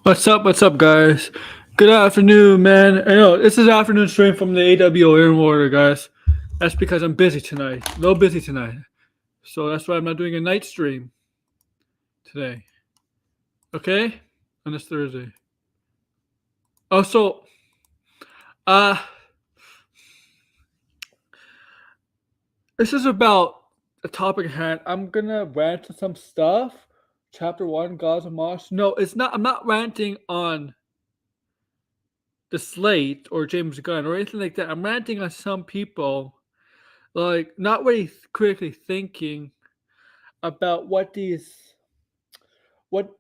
What's up, guys? Good afternoon, man. I know this is afternoon stream from the AWO Iron Warrior, guys. That's because I'm busy tonight. A little busy tonight. So that's why I'm not doing a night stream today. Okay? On this Thursday. Also, uh, this is about a topic at hand. I'm gonna rant on some stuff. Chapter 1, Gods of Mosh. No, it's not. I'm not ranting on the Slate or James Gunn or anything like that. I'm ranting on some people like not really critically thinking about what what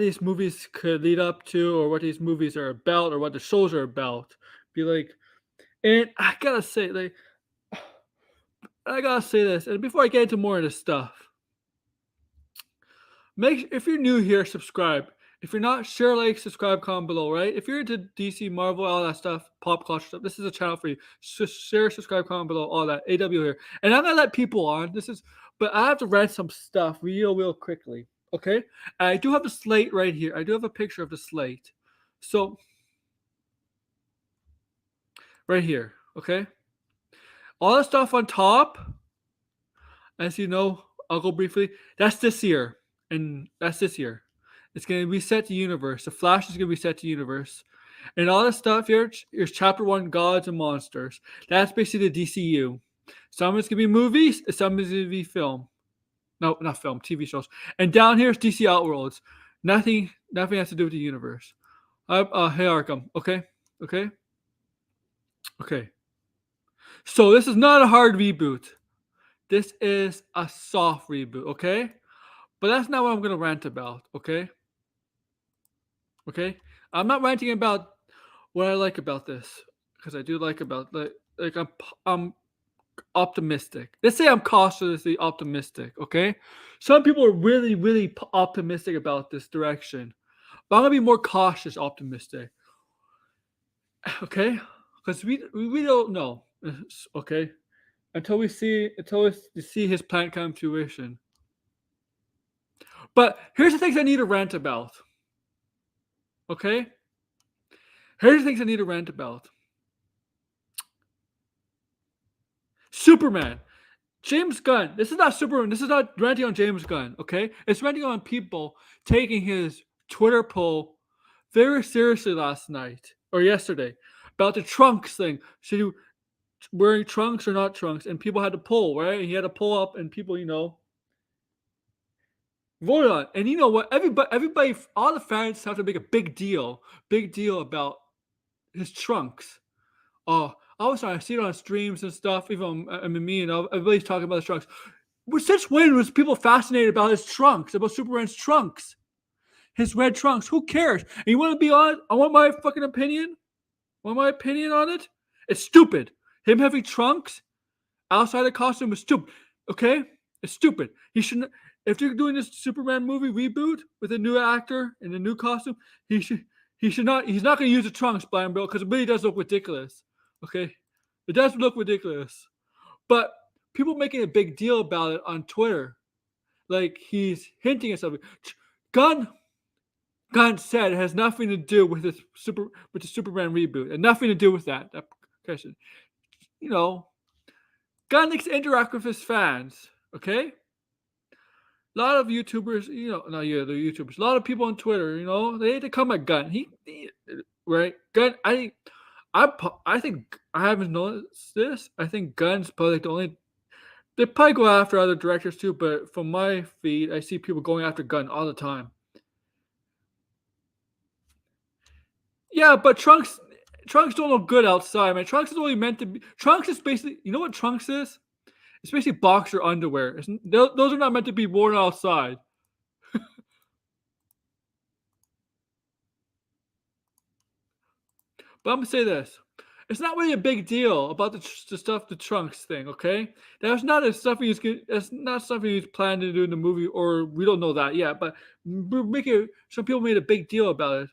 these movies could lead up to or what these movies are about or what the shows are about. Be like, and I gotta say this, and before I get into more of this stuff, if you're new here, subscribe. If you're not, share, like, subscribe, comment below, right? If you're into DC, Marvel, all that stuff, pop culture stuff, this is a channel for you. Share, subscribe, comment below, all that. AW here. And I'm gonna let people on. But I have to rant some stuff real quickly. Okay? I do have the slate right here. I do have a picture of the slate. So, right here. Okay? All the stuff on top, as you know, I'll go briefly. That's this year. And that's this year. It's going to reset the universe. The Flash is going to reset the universe. And all this stuff here is Chapter 1, Gods and Monsters. That's basically the DCU. Some of it's going to be movies, some of it's going to be film. No, not film, TV shows. And down here is DC Outworlds. Nothing has to do with the universe. Hey, Arkham. Okay? So this is not a hard reboot. This is a soft reboot, okay? But that's not what I'm going to rant about, okay? Okay? I'm not ranting about what I like about this, because I do like about I'm optimistic. Let's say I'm cautiously optimistic. Okay, some people are really optimistic about this direction, but I'm gonna be more cautious, optimistic. Okay, because we don't know. Okay, until we see his plan come to fruition. But here's the things I need to rant about. Okay, here's the things I need to rant about. Superman. James Gunn. This is not Superman. This is not ranting on James Gunn, okay? It's ranting on people taking his Twitter poll very seriously last night or yesterday about the trunks thing. Should you wearing trunks or not trunks? And people had to poll, right? And he had to pull up, and people, voted on it. And you know what? Everybody, all the fans have to make a big deal about his trunks. Oh, all of a sudden I see it on streams and stuff. Even me and everybody's talking about his trunks. Since when was people fascinated about his trunks, about Superman's trunks, his red trunks? Who cares? And you want to be honest? I want my fucking opinion. Want my opinion on it? It's stupid. Him having trunks outside the costume is stupid. Okay, it's stupid. He shouldn't. If they're doing this Superman movie reboot with a new actor in a new costume, he should not. He's not going to use the trunks, Blind Bill, because it really does look ridiculous. Okay, it does look ridiculous, but people making a big deal about it on Twitter, like he's hinting at something. Gunn said it has nothing to do with the Superman reboot, and nothing to do with that question. Gunn likes to interact with his fans. Okay, a lot of YouTubers, not you, the YouTubers, a lot of people on Twitter, they hate to come at Gunn. Right? Gunn, I think I haven't noticed this. I think Gunn's probably the only. They probably go after other directors too, but from my feed, I see people going after Gunn all the time. Yeah, but Trunks don't look good outside, man. Trunks is only meant to be. Trunks is basically, you know what Trunks is? It's basically boxer underwear. Those are not meant to be worn outside. But I'm gonna say this: it's not really a big deal about the Trunks thing. Okay, that's not something he's planning to do in the movie, or we don't know that yet. But some people made a big deal about it.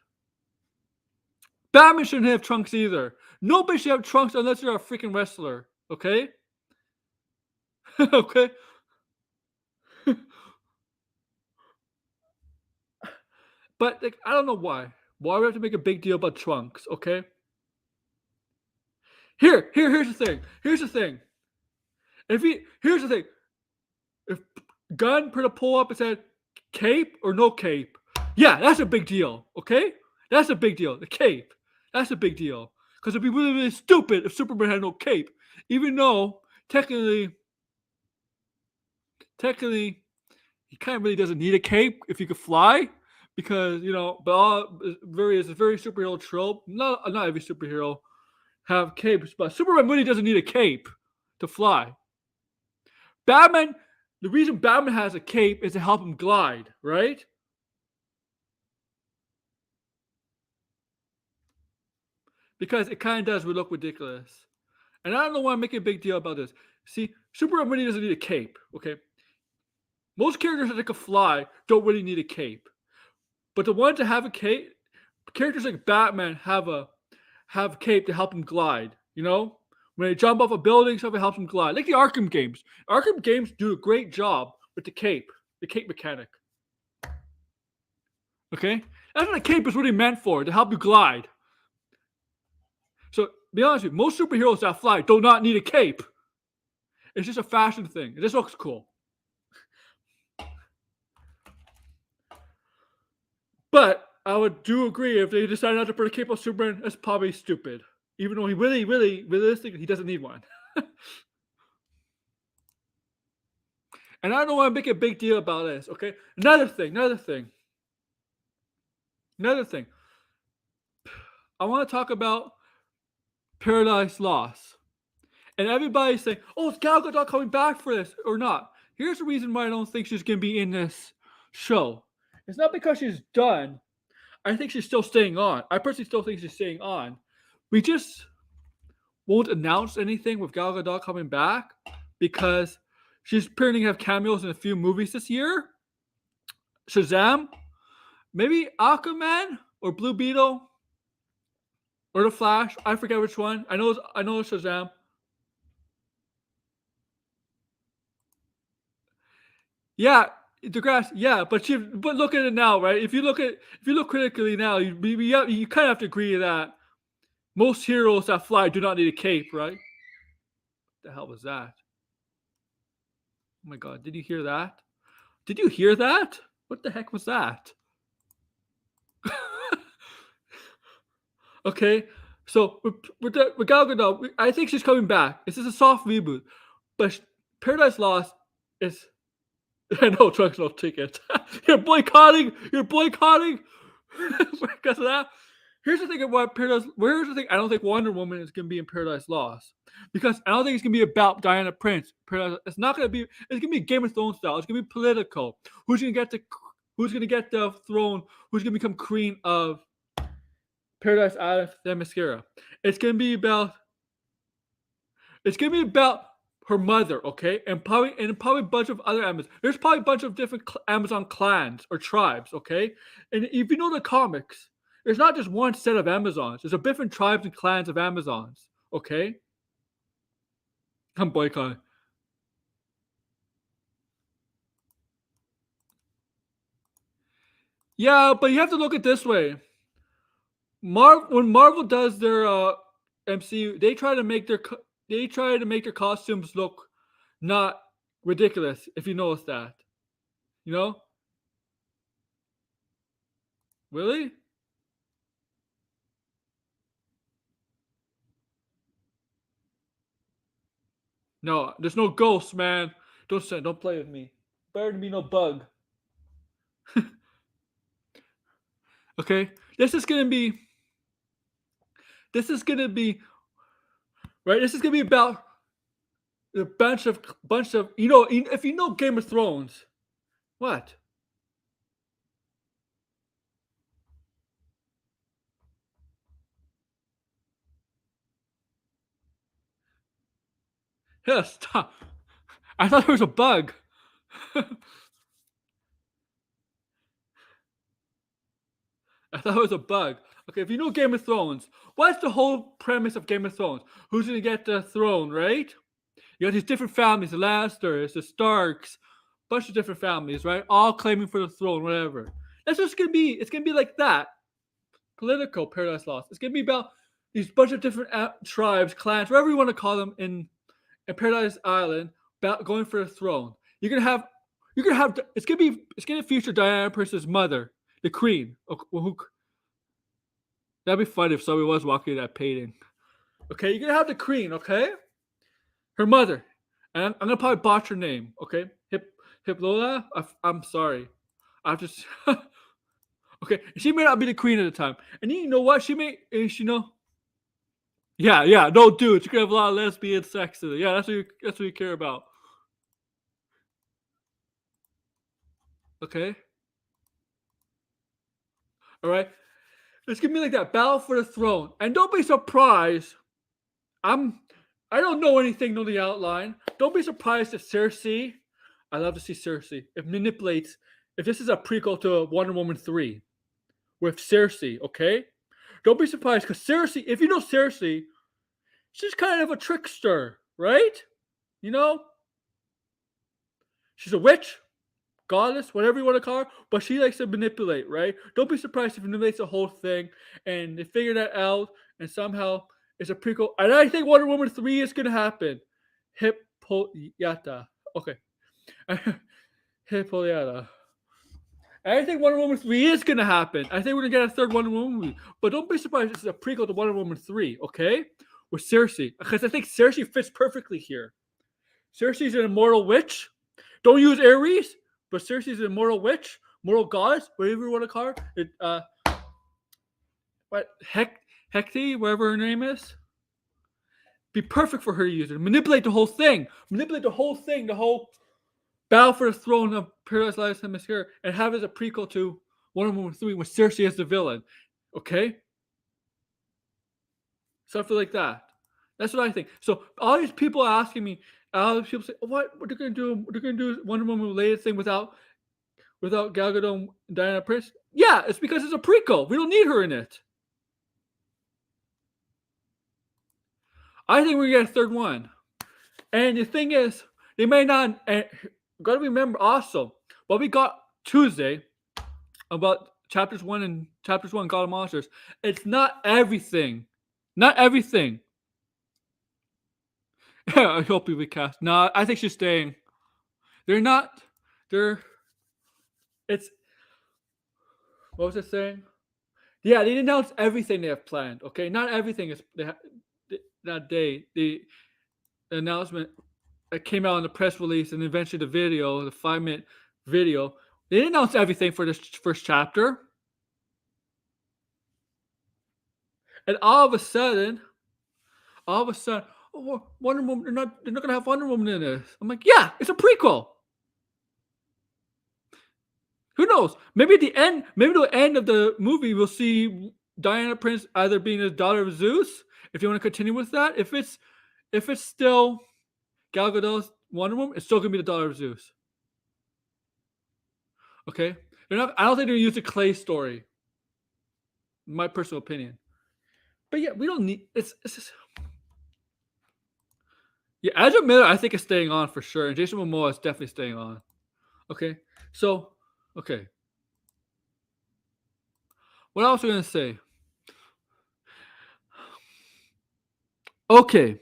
Batman shouldn't have trunks either. Nobody should have trunks unless you're a freaking wrestler. Okay. Okay. But like, I don't know why. Why do we have to make a big deal about trunks? Okay. Here's the thing. Here's the thing. Here's the thing. If Gunn put a poll up and said cape or no cape, yeah, that's a big deal. Okay, that's a big deal. The cape, that's a big deal. Because it'd be really, really stupid if Superman had no cape, even though technically, he kind of really doesn't need a cape if he could fly, because but it's a very superhero trope. Not every superhero have capes, but Superman really doesn't need a cape to fly. Batman, the reason Batman has a cape is to help him glide, right? Because it kind of does look ridiculous. And I don't know why I'm making a big deal about this. See, Superman really doesn't need a cape, okay? Most characters that can fly don't really need a cape. But the ones that have a cape, characters like Batman have a cape to help him glide, When they jump off a building, something helps them glide. Like the Arkham games. Arkham games do a great job with the cape mechanic. Okay? That's what a cape is really meant for, to help you glide. So, be honest with you, most superheroes that fly do not need a cape. It's just a fashion thing. It just looks cool. But I would do agree, if they decide not to put a cape on Superman, that's probably stupid. Even though he really, really, realistically, he doesn't need one. And I don't want to make a big deal about this, okay? Another thing. I want to talk about Paradise Lost. And everybody's saying, oh, is Gal Gadot coming back for this or not? Here's the reason why I don't think she's going to be in this show. It's not because she's done. I think she's still staying on. I personally still think she's staying on. We just won't announce anything with Gal Gadot coming back because she's apparently going to have cameos in a few movies this year. Shazam, maybe Aquaman or Blue Beetle or The Flash. I forget which one. I know it's Shazam. Yeah, DeGrasse. Yeah, but look at it now, right? If you look critically now, you kind of have to agree that most heroes that fly do not need a cape, right? What the hell was that? Oh my god, did you hear that? Did you hear that? What the heck was that? Okay, so with Gal Gadot, I think she's coming back. This is a soft reboot, but Paradise Lost is. I know Trunk's no ticket. You're boycotting because of that. Here's the thing about Paradise. Here's the thing. I don't think Wonder Woman is gonna be in Paradise Lost because I don't think it's gonna be about Diana Prince. It's not gonna be. It's gonna be Game of Thrones style. It's gonna be political. Who's gonna get the throne? Who's gonna become queen of Paradise Island? Themyscira. It's gonna be about her mother, okay, and probably a bunch of other Amazons. There's probably a bunch of different Amazon clans or tribes, okay. And if you know the comics, there's not just one set of Amazons. There's a different tribes and clans of Amazons, okay. I'm boycotting. Yeah, but you have to look at it this way. When Marvel does their MCU, they try to make their costumes look not ridiculous, if you notice that. Really? No, there's no ghosts, man. Don't play with me. Better to be no bug. Okay? This is gonna be right. This is gonna be about a bunch of if you know Game of Thrones. What? Yeah, stop. I thought there was a bug. I thought it was a bug. Okay, if you know Game of Thrones, what's the whole premise of Game of Thrones? Who's gonna get the throne, right? You got these different families, the Lannisters, the Starks, bunch of different families, right? All claiming for the throne, whatever. That's what it's gonna be. It's gonna be like that. Political Paradise Lost. It's gonna be about these bunch of different tribes, clans, whatever you want to call them, in Paradise Island, about going for the throne. You're gonna have. It's gonna feature Diana Prince's mother, the queen. That'd be funny if somebody was walking that painting. Okay, you're gonna have the queen. Okay, her mother, and I'm gonna probably botch her name. Okay, Hiplola. I'm sorry. I just. Okay, she may not be the queen at the time, and you know what? She may, yeah, no, dude, you could have a lot of lesbian sex in it. Yeah, that's what you care about. Okay, all right. It's gonna be like that battle for the throne, and don't be surprised. I'm, I don't know anything on the outline. Don't be surprised if Cersei. I love to see Cersei. If manipulates, if this is a prequel to Wonder Woman 3 with Cersei, okay? Don't be surprised because Cersei, if you know Cersei, she's kind of a trickster, right? You know, she's a witch, goddess, whatever you want to call her, but she likes to manipulate, right? Don't be surprised if it manipulates the whole thing and they figure that out and somehow it's a prequel. And I think Wonder Woman 3 is going to happen. Hippolyata. Okay. Hippolyata. I think Wonder Woman 3 is going to happen. I think we're going to get a third Wonder Woman movie. But don't be surprised if it's a prequel to Wonder Woman 3, okay? With Cersei. Because I think Cersei fits perfectly here. Cersei's an immortal witch. Don't use Ares, but Cersei's an immortal witch, mortal goddess, whatever you want to call her. Hecate, whatever her name is. Be perfect for her to use it. Manipulate the whole thing. The whole battle for the throne of Paradise Lost Hemisphere, and have it as a prequel to Wonder Woman 3 with Cersei as the villain. Okay? Something like that. That's what I think. So all these people are asking me, all these people say, what are they gonna do? They're gonna do Wonder Woman related thing without Gal Gadot and Diana Prince? Yeah, it's because it's a prequel. We don't need her in it. I think we get a third one. And the thing is, they may not. Gotta remember also what we got Tuesday about chapters 1 God of Monsters. It's not everything. Not everything. I hope we cast. No, I think she's staying. They're not. They're. It's. What was I saying? Yeah, they announced everything they have planned. Okay, not everything is that day. The announcement that came out in the press release and eventually the video, the 5-minute video. They didn't announce everything for this first chapter. And all of a sudden, oh, Wonder Woman, they're not gonna have Wonder Woman in this. I'm like, yeah, it's a prequel. Who knows? Maybe at the end of the movie, we'll see Diana Prince either being the daughter of Zeus, if you want to continue with that. If it's still Gal Gadot's Wonder Woman, it's still gonna be the daughter of Zeus. Okay? I don't think they're gonna use the Clay story. My personal opinion. But yeah, we don't need it's just, yeah, Ezra Miller, I think is staying on for sure. And Jason Momoa is definitely staying on. Okay. So, okay. What else are we gonna say? Okay.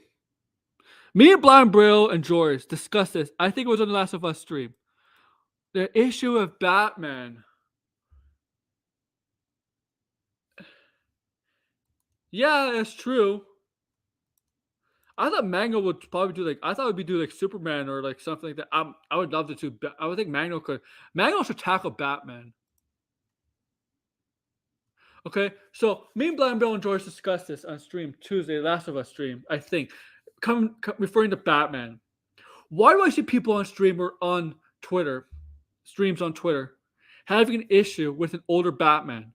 Me and Blind Brill and George discussed this. I think it was on the Last of Us stream. The issue of Batman. Yeah, that's true. I thought Mango would probably do like Superman or like something like that. I would love to do. I would think Mango should tackle Batman. Okay, so me and Blind Bill and George discussed this on stream Tuesday, Last of Us stream. I think, referring to Batman. Why do I see people on stream or on Twitter, streams on Twitter, having an issue with an older Batman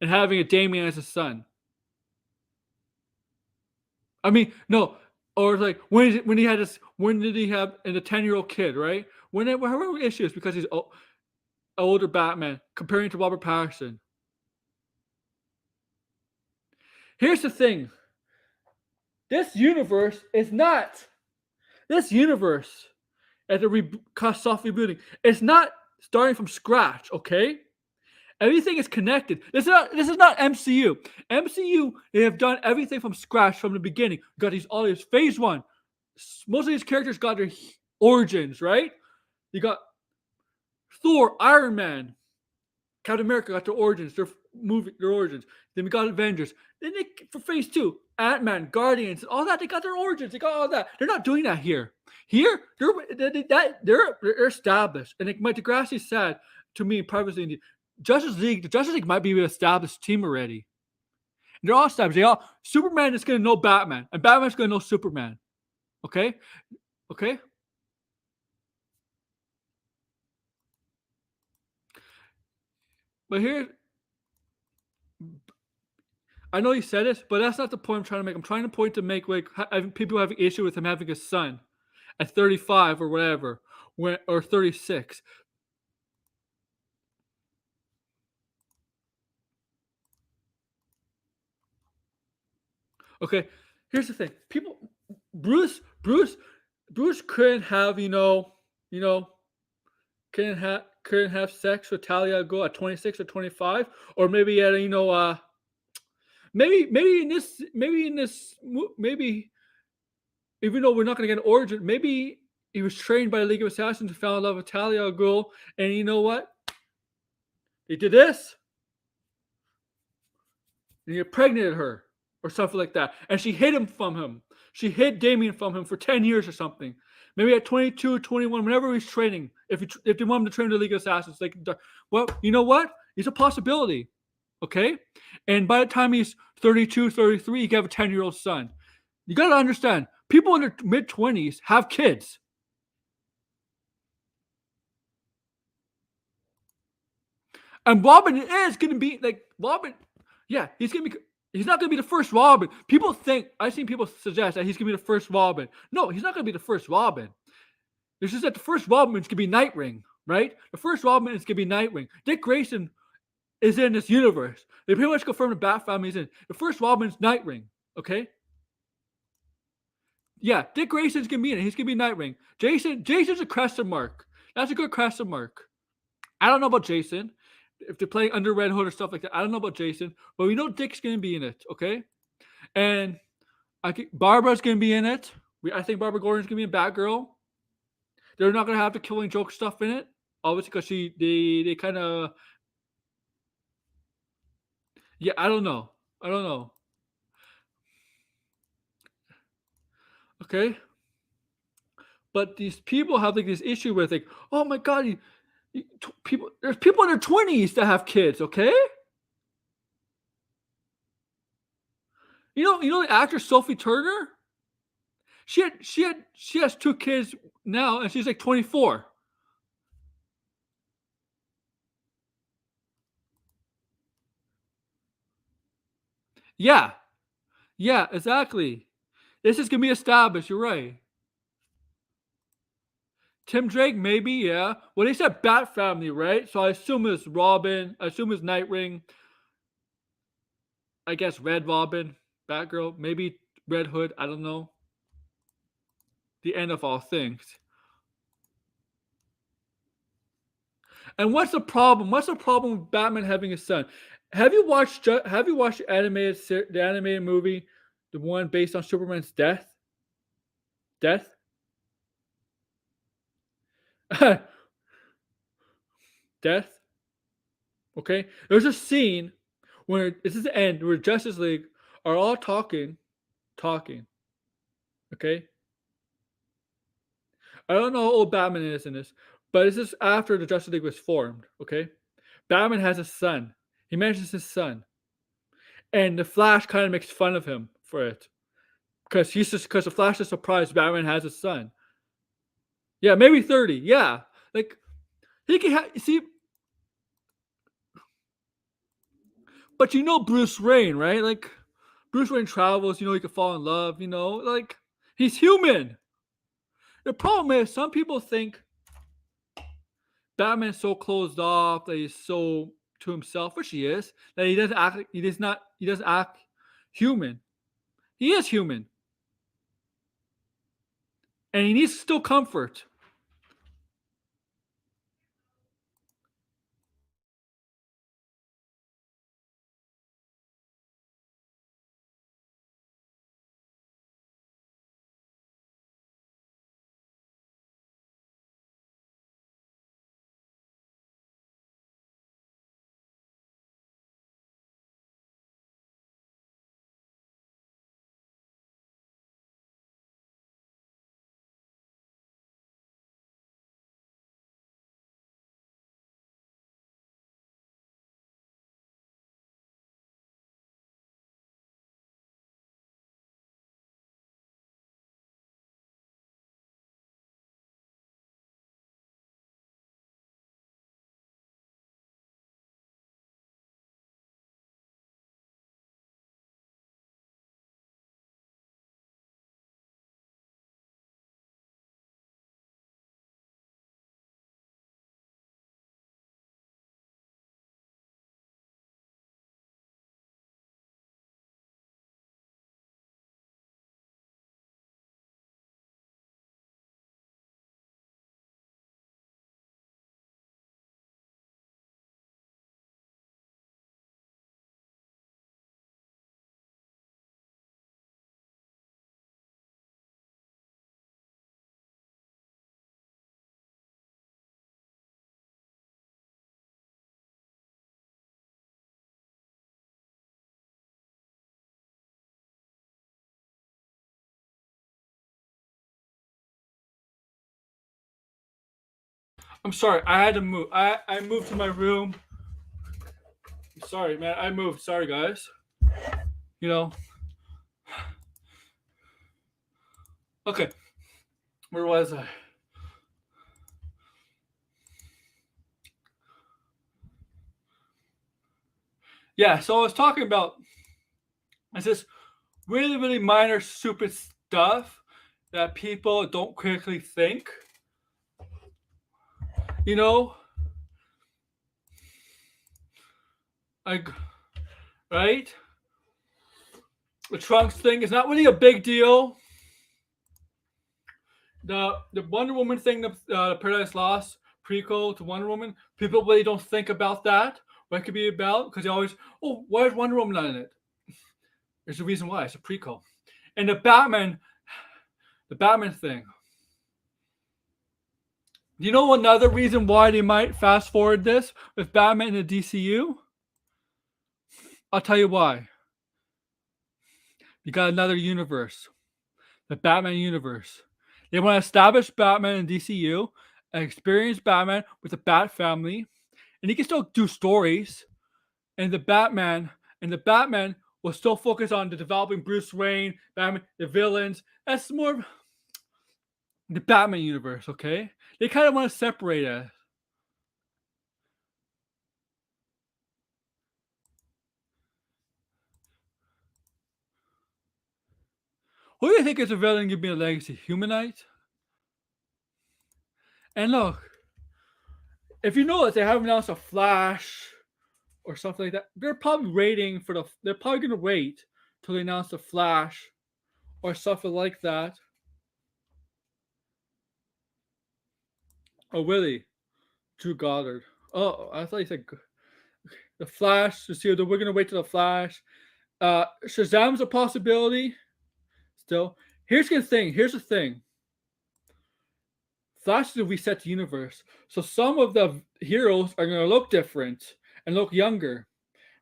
and having a Damian as a son? I mean, no, or like when did he have a 10-year-old kid, right? Whatever issues because he's older Batman comparing to Robert Pattinson. Here's the thing. This universe, as the soft rebooting, it's not starting from scratch. Okay, everything is connected. This is not MCU. MCU, they have done everything from scratch from the beginning. Got these all these phase one. Most of these characters got their origins, right? You got Thor, Iron Man, Captain America got their origins, their origins. Then we got Avengers. Then for Phase Two, Ant Man, Guardians, all that. They got their origins. They got all that. They're not doing that here. Here, they're established. And Mike Degrassi said to me privately, the Justice League might be an established team already. And they're all established. Superman is going to know Batman, and Batman's going to know Superman. Okay, okay. But here, I know you said it, but that's not the point I'm trying to make. I'm trying to make like people have an issue with him having a son at 35 or whatever, or 36. Okay, here's the thing. Bruce, Bruce, Bruce couldn't have couldn't have sex with Talia al Ghul at 26 or 25, or maybe at maybe even though we're not going to get an origin, maybe he was trained by the League of Assassins and fell in love with Talia al Ghul, and you know what? He did this, and he impregnated her, or something like that, and she hid him from him. She hid Damien from him for 10 years or something. Maybe at 22, 21, whenever he's training, if they want him to train the League of Assassins, well, you know what? It's a possibility, okay? And by the time he's 32, 33, he can have a 10-year-old son. You got to understand, people in their mid-20s have kids. And Robin is going to be like Robin. Yeah, he's not going to be the first Robin. I've seen people suggest that he's going to be the first Robin. No, he's not going to be the first Robin. It's just that the first Robin is going to be Nightwing, right? The first Robin is going to be Nightwing. Dick Grayson is in this universe. They pretty much confirmed the Bat family's in. The first Robin is Nightwing, okay? Yeah, Dick Grayson's going to be in it. He's going to be Nightwing. Jason's a question mark. That's a good question mark. I don't know about Jason. If they're playing under Red Hood or stuff like that, I don't know about Jason, but we know Dick's going to be in it, okay? And I think Barbara's going to be in it. I think Barbara Gordon's going to be in Batgirl. They're not going to have the Killing Joke stuff in it, obviously, because they kind of, yeah, I don't know. Okay? But these people have like this issue with like, oh my God, there's people in their 20s that have kids, okay? You know the actress Sophie Turner? She has 2 kids now, and she's like 24. Yeah, yeah, exactly. This is gonna be established. You're right. Tim Drake, maybe, yeah. Well, they said Bat Family, right? So I assume it's Robin. I assume it's Nightwing. I guess Red Robin, Batgirl, maybe Red Hood. I don't know. The end of all things. And what's the problem? What's the problem with Batman having a son? Have you watched the animated movie, the one based on Superman's death? Death. Okay. There's a scene where this is the end where Justice League are all talking. Okay. I don't know how old Batman is in this, but this is after the Justice League was formed. Okay. Batman has a son. He mentions his son, and the Flash kind of makes fun of him for it because the Flash is surprised Batman has a son. Yeah, maybe 30. Yeah, like he can see. But Bruce Wayne, right? Like Bruce Wayne travels. He can fall in love. Like he's human. The problem is some people think Batman's so closed off that he's so to himself, which he is, that he doesn't act. He doesn't act human. He is human, and he needs still comfort. I'm sorry. I had to move. I moved to my room. I'm sorry, man. I moved. Sorry, guys. You know. Okay. Where was I? Yeah. So I was talking about. It's this really, really minor, stupid stuff that people don't quickly think. You know, like, right? The trunks thing is not really a big deal. The Wonder Woman thing, the Paradise Lost prequel to Wonder Woman, people really don't think about that. What it could be about because they always, oh, why is Wonder Woman not in it? There's a reason why. It's a prequel. And the Batman thing. Do you know another reason why they might fast forward this with Batman in the DCU? I'll tell you why. You got another universe, the Batman universe. They want to establish Batman in DCU, an experienced Batman with a Bat family, and he can still do stories. And the Batman will still focus on the developing Bruce Wayne, Batman, the villains. That's more of the Batman universe, okay? They kind of want to separate it. Who do you think is a villain give me a legacy? Humanite? And look, if you know that they haven't announced a Flash or something like that, they're probably gonna wait till they announce the Flash or something like that. Oh, Willie, Drew Goddard. Oh, I thought you said the Flash. You see, we're gonna wait till the Flash. Shazam's a possibility. Still, here's the thing. Here's the thing. Flash is a reset the universe, so some of the heroes are gonna look different and look younger,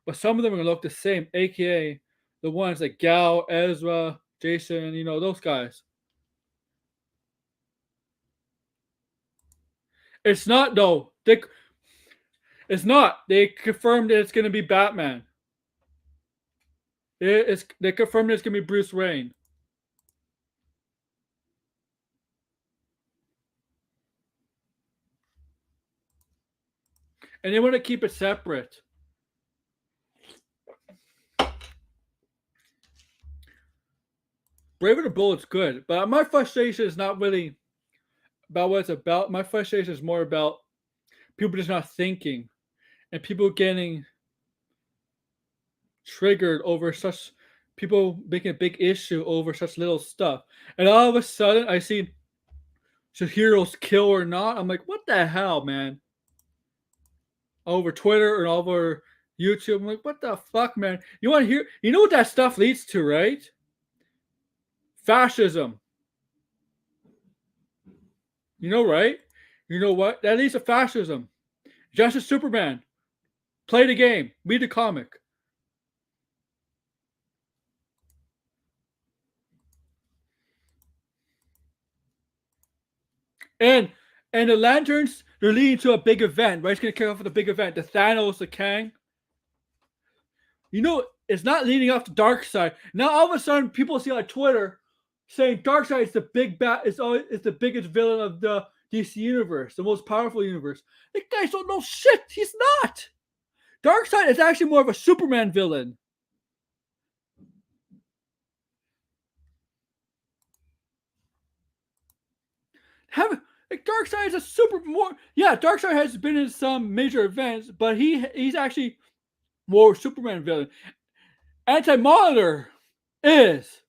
but some of them are gonna look the same. AKA the ones like Gal, Ezra, Jason. You know those guys. It's not though. It's not. They confirmed that it's gonna be Batman. They confirmed it's gonna be Bruce Wayne. And they want to keep it separate. Brave and the Bullet's good, but my frustration is not really about what it's about. My frustration is more about people just not thinking and people getting triggered over such people making a big issue over such little stuff. And all of a sudden, I see should heroes kill or not? I'm like, what the hell, man? Over Twitter and over YouTube. I'm like, what the fuck, man? You want to hear? You know what that stuff leads to, right? Fascism. You know, right? You know what? That leads to fascism. Justice Superman. Play the game. Read the comic. And the lanterns, they're leading to a big event, right? It's gonna kick off with a big event. The Thanos, the Kang. You know, it's not leading off to Darkseid. Now all of a sudden, people see on Twitter saying Darkseid is the big bat. It's the biggest villain of the DC universe, the most powerful universe. The guys don't know shit. He's not. Darkseid is actually more of a Superman villain. Darkseid is a super more. Yeah, Darkseid has been in some major events, but he's actually more Superman villain. Anti-Monitor is.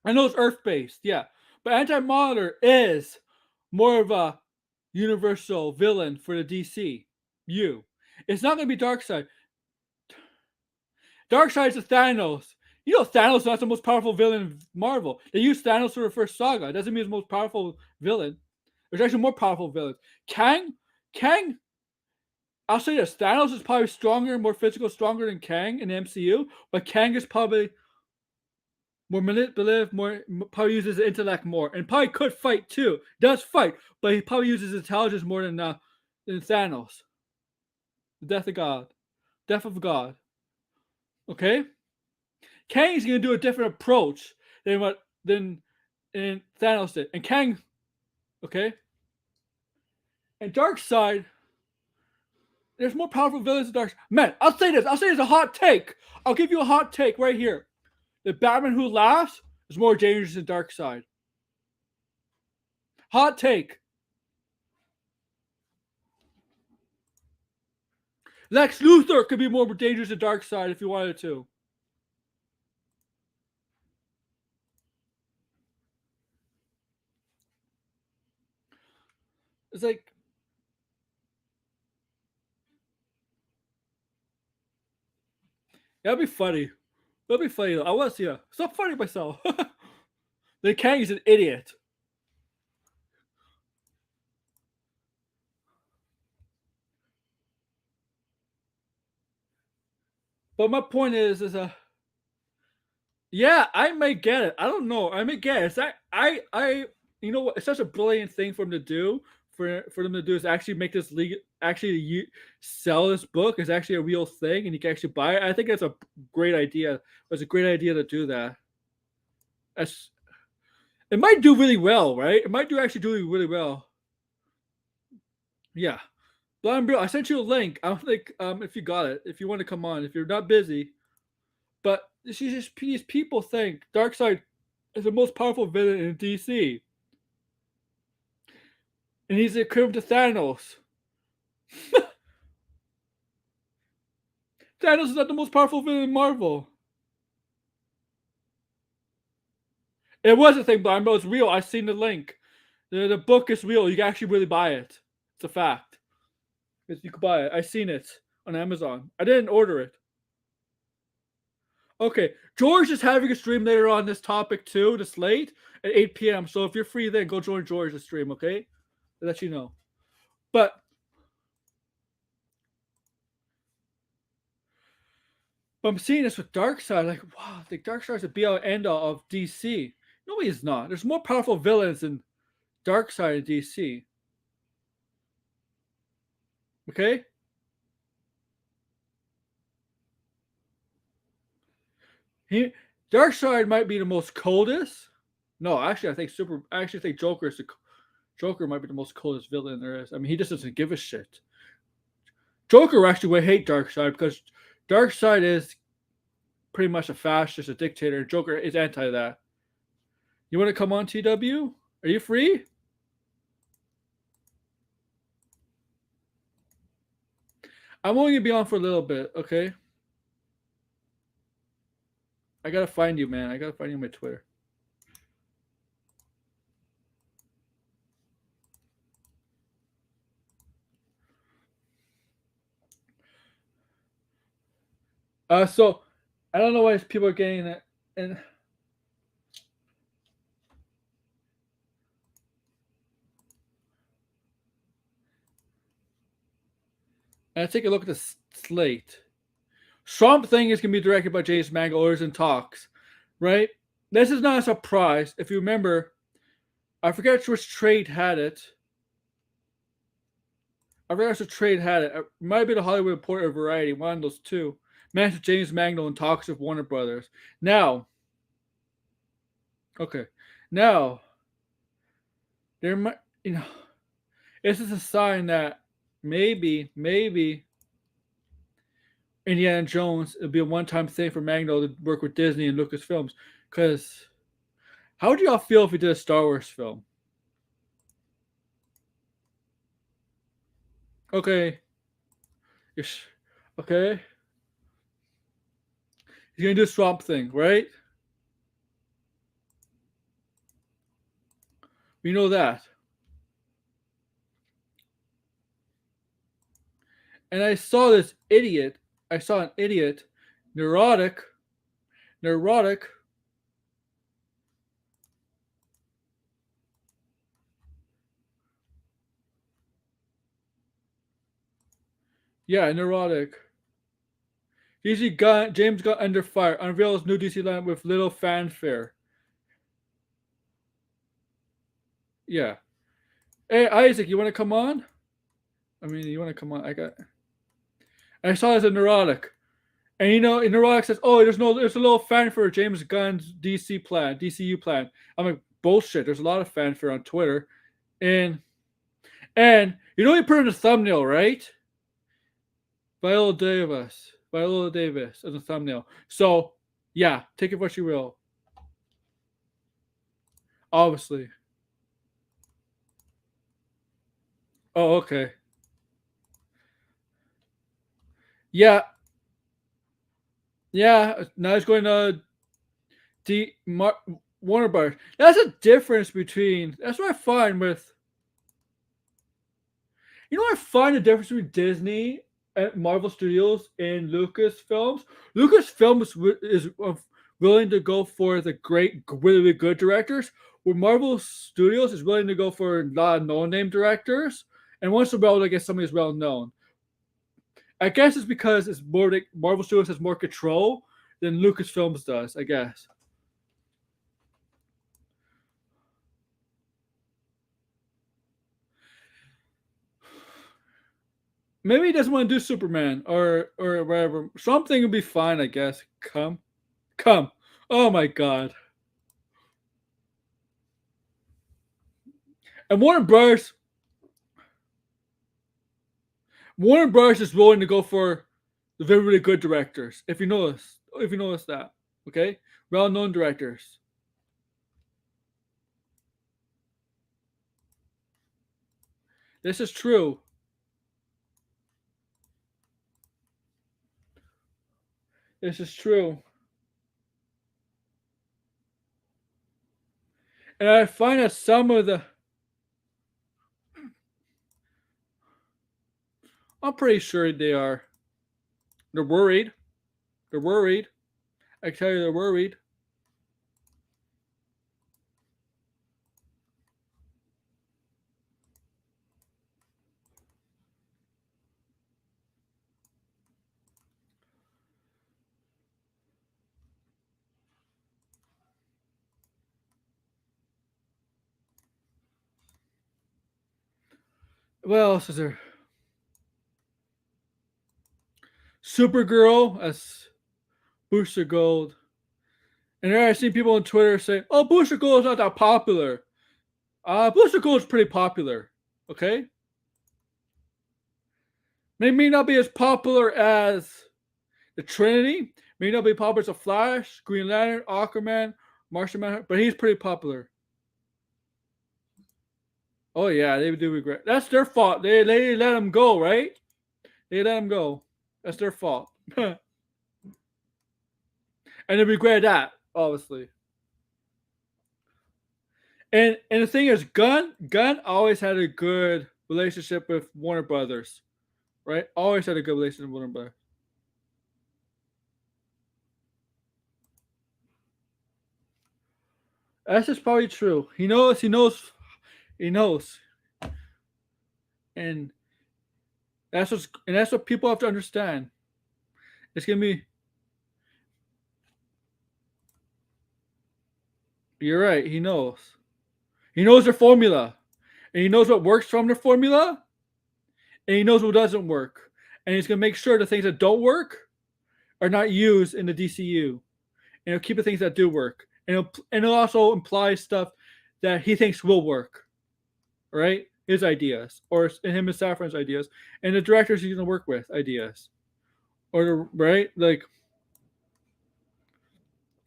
I know it's Earth based, yeah, but Anti-Monitor is more of a universal villain for the DCU. It's not going to be Darkseid. Darkseid is Thanos. You know, Thanos is not the most powerful villain in Marvel. They used Thanos for the first saga. It doesn't mean he's the most powerful villain. There's actually more powerful villains. Kang, I'll say this: Thanos is probably stronger, more physical, stronger than Kang in the MCU. But Kang is probably more manipulative, probably uses his intellect more, and probably could fight too. Does fight, but he probably uses intelligence more than Thanos. The death of God, death of God. Okay, Kang's gonna do a different approach than Thanos did, and Kang. Okay, and Darkseid. There's more powerful villains than Darkseid. Man, I'll say this. I'll say it's a hot take. I'll give you a hot take right here. The Batman Who Laughs is more dangerous than Darkseid. Hot take. Lex Luthor could be more dangerous than Darkseid if you wanted to. It's like, that'd be funny. That'd be funny though. I want to see it. Stop fighting myself. The Kang is an idiot. But my point is yeah, I may get it. I don't know. I may get it. It's that you know what? It's such a brilliant thing for them to do. For them to do is actually make this league actually sell this book. It's actually a real thing, and you can actually buy it. I think that's a great idea. It's a great idea to do that. That's it might do really well, right? It might do really well. Yeah. Blind Bill, I sent you a link. I don't think if you got it, if you want to come on, if you're not busy. But these people think Darkseid is the most powerful villain in DC. And he's equivalent to Thanos. Thanos is not the most powerful villain in Marvel. It was a thing, Blind Bill. It's real. I've seen the link. The book is real. You can actually really buy it. It's a fact. You can buy it. I've seen it on Amazon. I didn't order it. Okay, George is having a stream later on this topic too, the Slate at 8 p.m. So if you're free, then go join George's stream. Okay, I'll let you know. But I'm seeing this with Darkseid. Like, wow, the Darkseid's a be-all end-all of DC. No, he's not. There's more powerful villains than Darkseid in DC. Okay. Darkseid might be the most coldest. No, actually, I actually think Joker might be the most coldest villain there is. I mean, he just doesn't give a shit. Joker actually would hate Darkseid because Darkseid is pretty much a fascist, a dictator. Joker is anti that. You want to come on, TW? Are you free? I'm only gonna be on for a little bit, okay? I gotta find you, man. I gotta find you on my Twitter. So I don't know why people are getting that, and take a look at the slate. Swamp Thing is gonna be directed by James Mangold in talks, right? This is not a surprise. If you remember, I forget which trade had it. I forgot which trade had it. It might be the Hollywood Reporter or Variety, one of those two. Managed James Mangold in talks with Warner Brothers. Now, okay, now there might, this is a sign that maybe Indiana Jones it'll be a one-time thing for Mangold to work with Disney and Lucasfilms. Because how would y'all feel if we did a Star Wars film? Okay, okay, he's gonna do a Swamp Thing, right? We know that. And I saw this idiot. I saw an idiot, neurotic. Yeah, neurotic. James Gunn under fire unveils new DC line with little fanfare. Yeah. Hey Isaac, you want to come on? I mean, you want to come on? I saw it as a neurotic. And and Neurotic says, "Oh, there's a little fanfare for James Gunn's DCU plan." I'm like, bullshit. There's a lot of fanfare on Twitter, and you put in the thumbnail, right? Viola Davis as a thumbnail. So yeah, take it what you will. Obviously. Oh, okay. Yeah, yeah. Now it's going to Warner Brothers. That's a difference between. That's what I find with. What I find the difference between Disney and Marvel Studios and Lucasfilms. Lucasfilms is willing to go for the great, really good directors, where Marvel Studios is willing to go for a lot of no-name directors, and once in a while, to get somebody who's well known. I guess it's because it's more like Marvel Studios has more control than Lucasfilms does. I guess. Maybe he doesn't want to do Superman or whatever. Something will be fine, I guess. Come. Oh my god. And Warner Brothers is willing to go for the very, really good directors. If you notice that, okay, well-known directors. This is true. This is true. And I find that some of the. I'm pretty sure they are. They're worried. They're worried. I tell you, they're worried. What else is there? Supergirl as Booster Gold. And there I've seen people on Twitter say, "Oh, Booster Gold is not that popular." Booster Gold is pretty popular. Okay, may not be as popular as the Trinity. May not be popular as a Flash, Green Lantern, Aquaman, Martian Manhunter, but he's pretty popular. Oh yeah, they do regret. That's their fault. They let him go, right? They let him go. That's their fault. And they regret that, obviously. And the thing is, Gunn always had a good relationship with Warner Brothers, right? Always had a good relationship with Warner Brothers. That's just probably true. He knows. He knows. He knows. And that's what people have to understand. It's gonna be. You're right. He knows. He knows their formula, and he knows what works from their formula, and he knows what doesn't work, and he's gonna make sure the things that don't work are not used in the DCU, and he'll keep the things that do work, and he'll also imply stuff that he thinks will work, right? His ideas, or him and Saffron's ideas, and the directors he's gonna work with ideas, right, like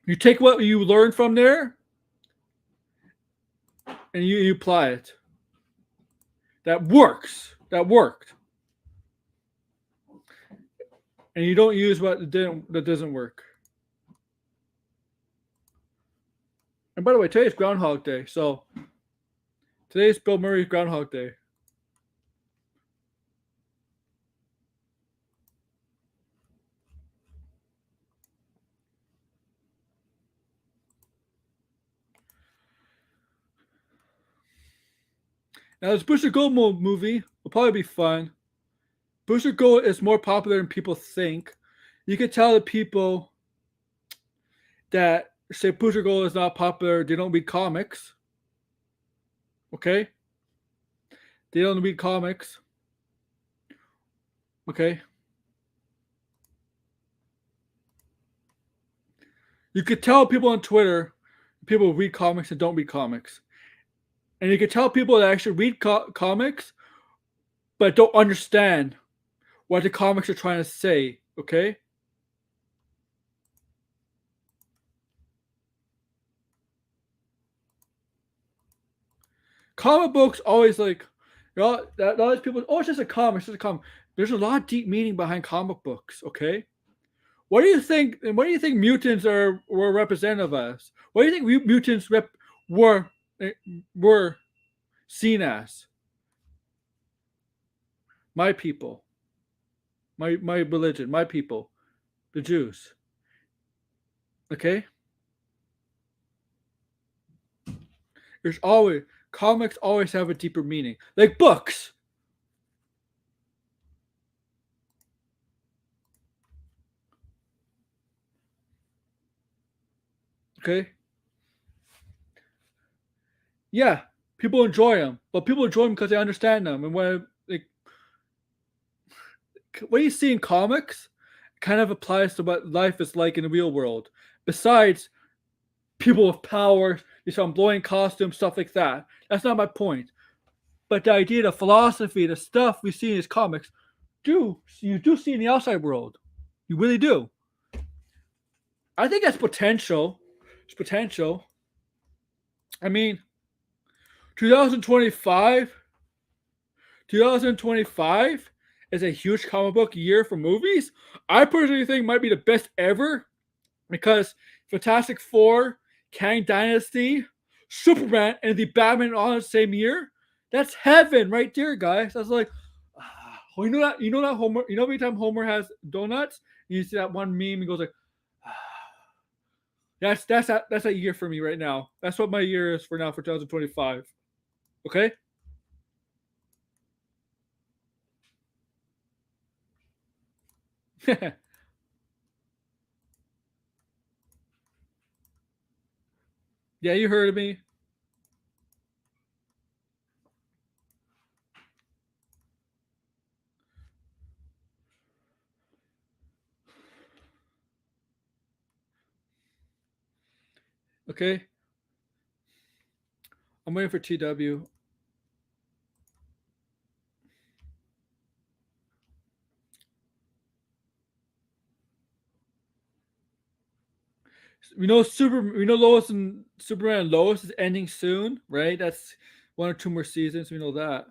you take what you learn from there, and you apply it. That works. That worked. And you don't use that doesn't work. And by the way, today's Groundhog Day, so today's Bill Murray's Groundhog Day. Now, this Booster Gold movie will probably be fun. Booster Gold is more popular than people think. You could tell the people that say Supergirl is not popular, they don't read comics. Okay? They don't read comics. Okay? You could tell people on Twitter, people read comics and don't read comics. And you could tell people that actually read comics but don't understand what the comics are trying to say. Okay? Comic books always like, you know, a lot of people, oh, it's just a comic, it's just a comic. There's a lot of deep meaning behind comic books, okay? What do you think? And what do you think mutants were representative as? What do you think mutants were eh, were seen as? My people, my religion, my people, the Jews. Okay, there's always comics always have a deeper meaning, like books. Okay, yeah, people enjoy them, but people enjoy them because they understand them, and when like what you see in comics kind of applies to what life is like in the real world. Besides people with powers, you saw them blowing costumes, stuff like that. That's not my point. But the idea, the philosophy, the stuff we see in these comics, you do see in the outside world. You really do. I think that's potential. It's potential. I mean, 2025, 2025 is a huge comic book year for movies. I personally think might be the best ever because Fantastic Four, Kang Dynasty, Superman, and the Batman all in the same year. That's heaven right there, guys. That's like, oh, you know that Homer. You know every time Homer has donuts, you see that one meme. He goes like, that's a year for me right now. That's what my year is for now for 2025. Okay. Yeah, you heard of me. Okay. I'm waiting for TW. We know Lois and Superman and Lois is ending soon, right? That's one or two more seasons. We know that.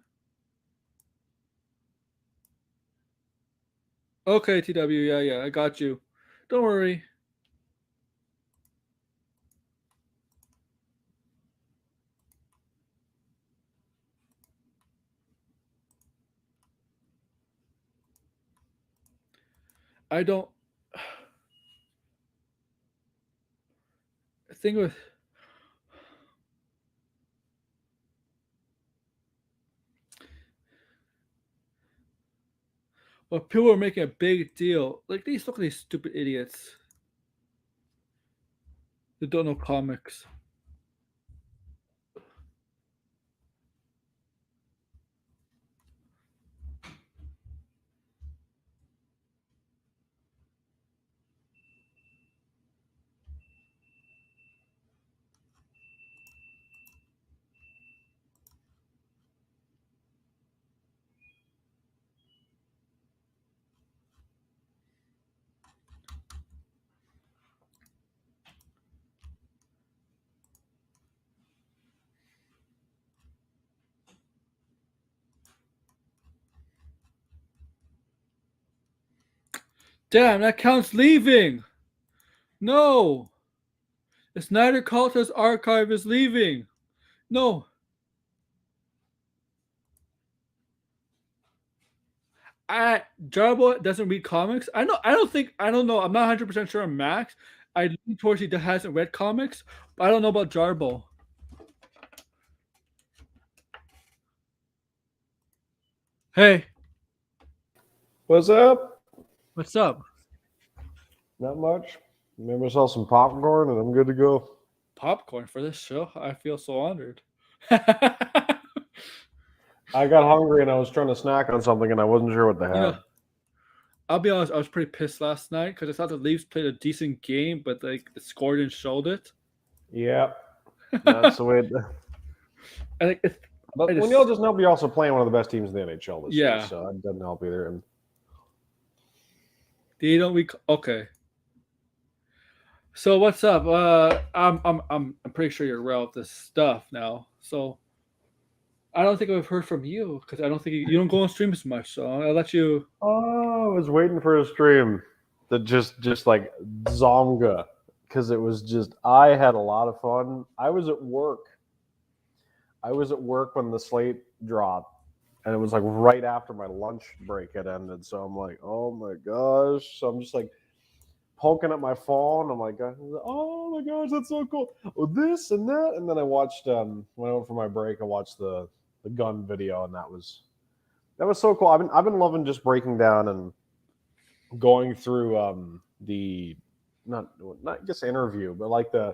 Okay, TW. Yeah, yeah, I got you. Don't worry. I don't. The thing with well, people are making a big deal. Like these look at these stupid idiots that don't know comics. Damn, that counts leaving. No, the Snyder Cultist archive is leaving. No, I Jarbo doesn't read comics. I know. I don't think. I don't know. I'm not 100% sure on Max. I lean towards he hasn't read comics, but I don't know about Jarbo. Hey, What's up? what's up? Not much. Made myself some popcorn, and I'm good to go. Popcorn for this show. I feel so honored. I got hungry, and I was trying to snack on something, and I wasn't sure what to you know, have. I'll be honest. I was pretty pissed last night because I thought the Leafs played a decent game, but like the score didn't show it. Yeah, that's the way. I think it's. I But when y'all just just know, you're also playing one of the best teams in the NHL this year, yeah. so that doesn't help either. And They don't. Okay. So what's up? I'm pretty sure you're aware of this stuff now. So I don't think I've heard from you because I don't think you don't go on streams much. So I'll let you. oh, I was waiting for a stream that just like Zonga, because it was just I had a lot of fun. I was at work. I was at work when the Slate dropped, and it was like right after my lunch break had ended. So I'm like, oh my gosh! So I'm just like poking at my phone. I'm like, oh my gosh, that's so cool. Oh, this and that, and then I watched when I went for my break, I watched the gun video, and that was so cool. I've been loving just breaking down and going through the not just interview, but like the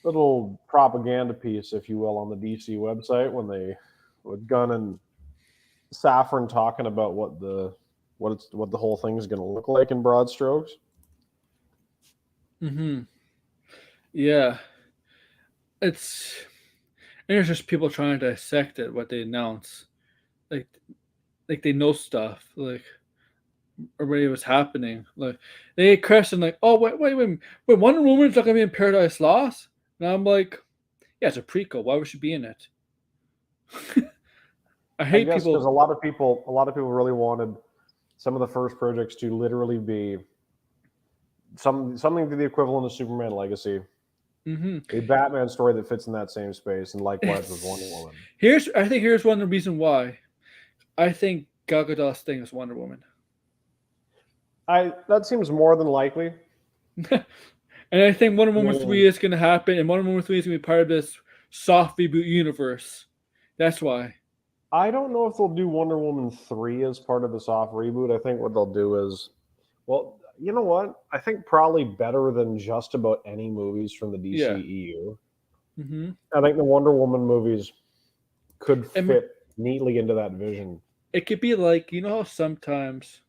little propaganda piece, if you will, on the DC website when they with Gunn and Safran talking about what the whole thing is going to look like in broad strokes. Mm-hmm. Yeah, it's and it's just people trying to dissect it what they announce, like like they know stuff like already was happening. Like they question like, oh wait, Wonder Woman's not gonna be in Paradise Lost, and I'm like, yeah, it's a prequel. Why would she be in it? I I hate guess because people. a lot of people really wanted some of the first projects to literally be something to the equivalent of Superman Legacy, Hmm. a Batman story that fits in that same space, and likewise with Wonder It's Woman. here's one of the reason why I think Gal Gadot's thing is Wonder Woman, I that seems more than likely. and I think Wonder I Woman mean, 3 is gonna happen, and Wonder Woman 3 is gonna be part of this soft reboot universe. That's why. I don't know if they'll do Wonder Woman 3 as part of the soft reboot. I think what they'll do is, well, you know what? I think probably better than just about any movies from the Yeah. DCEU. Hmm. I think the Wonder Woman movies could And fit neatly into that vision. it could be like how sometimes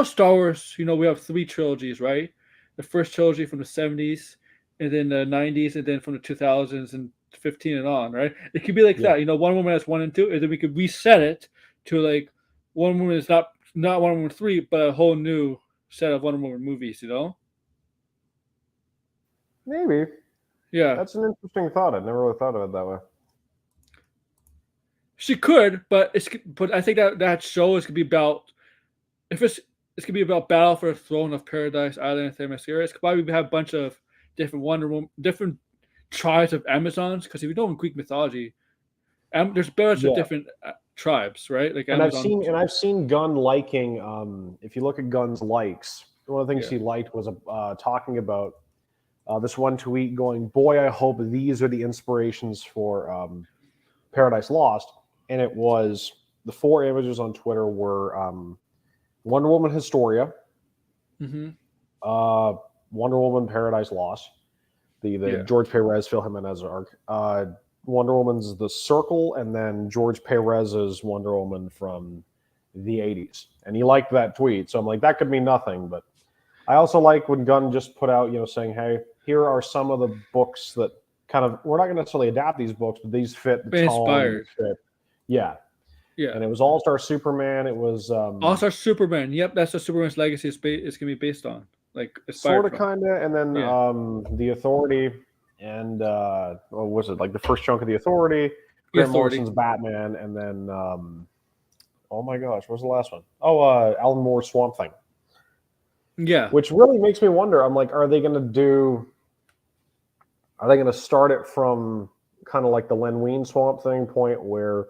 Star Wars. We have three trilogies, right? The first trilogy from the '70s, and then the '90s, and then from the 2000s and 15 and on, right? It could be like Yeah. that. One Woman has one and two, and then we could reset it to like One Woman is not One Woman 3, but a whole new set of Wonder Woman movies. Maybe. Yeah, That's an interesting thought. I'd never really thought of it that way. she could, but I think that show is gonna be about if it's gonna be about Battle for the Throne of Paradise Island and Themyscira. It's probably have a bunch of different Wonder Woman, different tribes of Amazons. Because if you know in Greek mythology, there's a bunch of Yeah. different tribes, right? Like And I've Amazon. seen and I've seen Gunn liking. If you look at Gunn's likes, one of the things Yeah. he liked was talking about this one tweet going, "Boy, I hope these are the inspirations for Paradise Lost." And it was the four images on Twitter were Wonder Woman Historia, Mm-hmm. uh, Wonder Woman Paradise Lost, the Yeah. George Perez Phil Jimenez arc, Wonder Woman's The Circle, and then George Perez's Wonder Woman from the 80s. And he liked that tweet. So I'm like, that could mean nothing. But I also like when Gunn just put out, saying, hey, here are some of the books that kind of, we're not going to necessarily adapt these books, but these fit the Been tone and they inspired. fit. Yeah. Yeah. And it was All Star Superman. It was Also Superman. Yep, that's what Superman's legacy is gonna be based on. Like sort inspired of, from. kind of. And then Yeah. The Authority and, what was it? Like the first chunk of The Authority, The Grant Authority. Morrison's Batman, and then, oh my gosh, what was the last one? Oh, Alan Moore's Swamp Thing. Yeah. Which really makes me wonder. I'm like, are they going to start it from kind of like the Len Wein Swamp Thing point where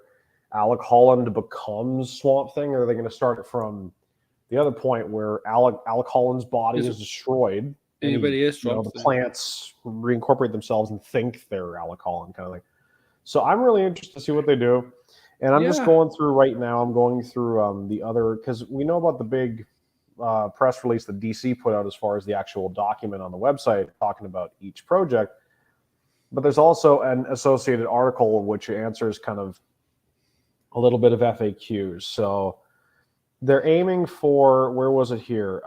Alec Holland becomes Swamp Thing, or are they going to start it from the other point where Alec Holland's body is destroyed and Anybody is Swamp the Thing. plants reincorporate themselves and think they're Alec Holland kind of thing. So I'm really interested to see what they do. And I'm just Yeah. going through right now. I'm going through the other, because we know about the big press release that DC put out as far as the actual document on the website talking about each project. But there's also an associated article which answers kind of a little bit of FAQs. So they're aiming for, where was it here?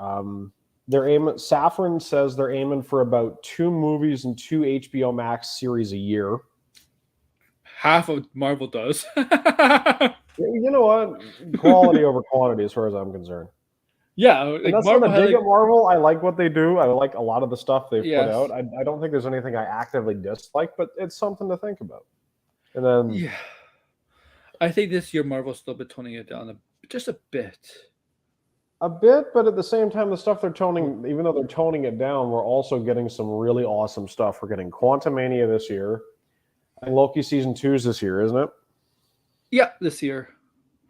Safran says they're aiming for about 2 movies and 2 HBO Max series a year. Half of Marvel does. You know what? Quality over quantity, as far as I'm concerned. Yeah, And that's not a dig at Marvel. I like what they do. I like a lot of the stuff they've put out. I don't think there's anything I actively dislike, but it's something to think about. And then, yeah, I think this year Marvel's still been toning it down just a bit. A bit, but at the same time, the stuff they're toning, even though they're toning it down, we're also getting some really awesome stuff. We're getting Quantumania this year. And Loki season 2 is this year, isn't it? Yeah, this year.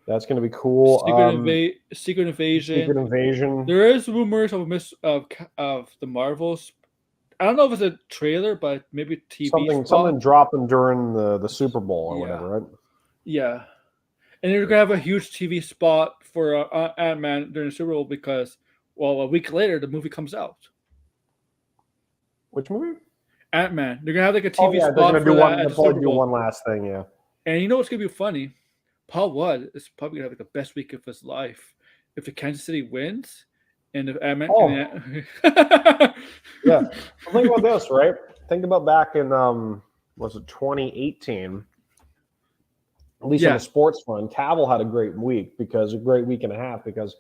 That's going to be cool. Secret Invasion. Secret Invasion. There is rumors of the Marvels. I don't know if it's a trailer, but maybe TV. Something dropping during the Super Bowl or whatever, right? Yeah. And they're going to have a huge TV spot for Ant-Man during the Super Bowl because, well, a week later, the movie comes out. Which movie? Ant-Man. They're going to have like a TV spot for that. They'll probably do one last thing, yeah. And you know what's going to be funny? Paul Rudd is probably going to have like the best week of his life if the Kansas City wins and if Ant-Man Yeah. Well, think about this, right? Think about back in, was it 2018? At least on the sports front, Cavill had a great week a great week and a half because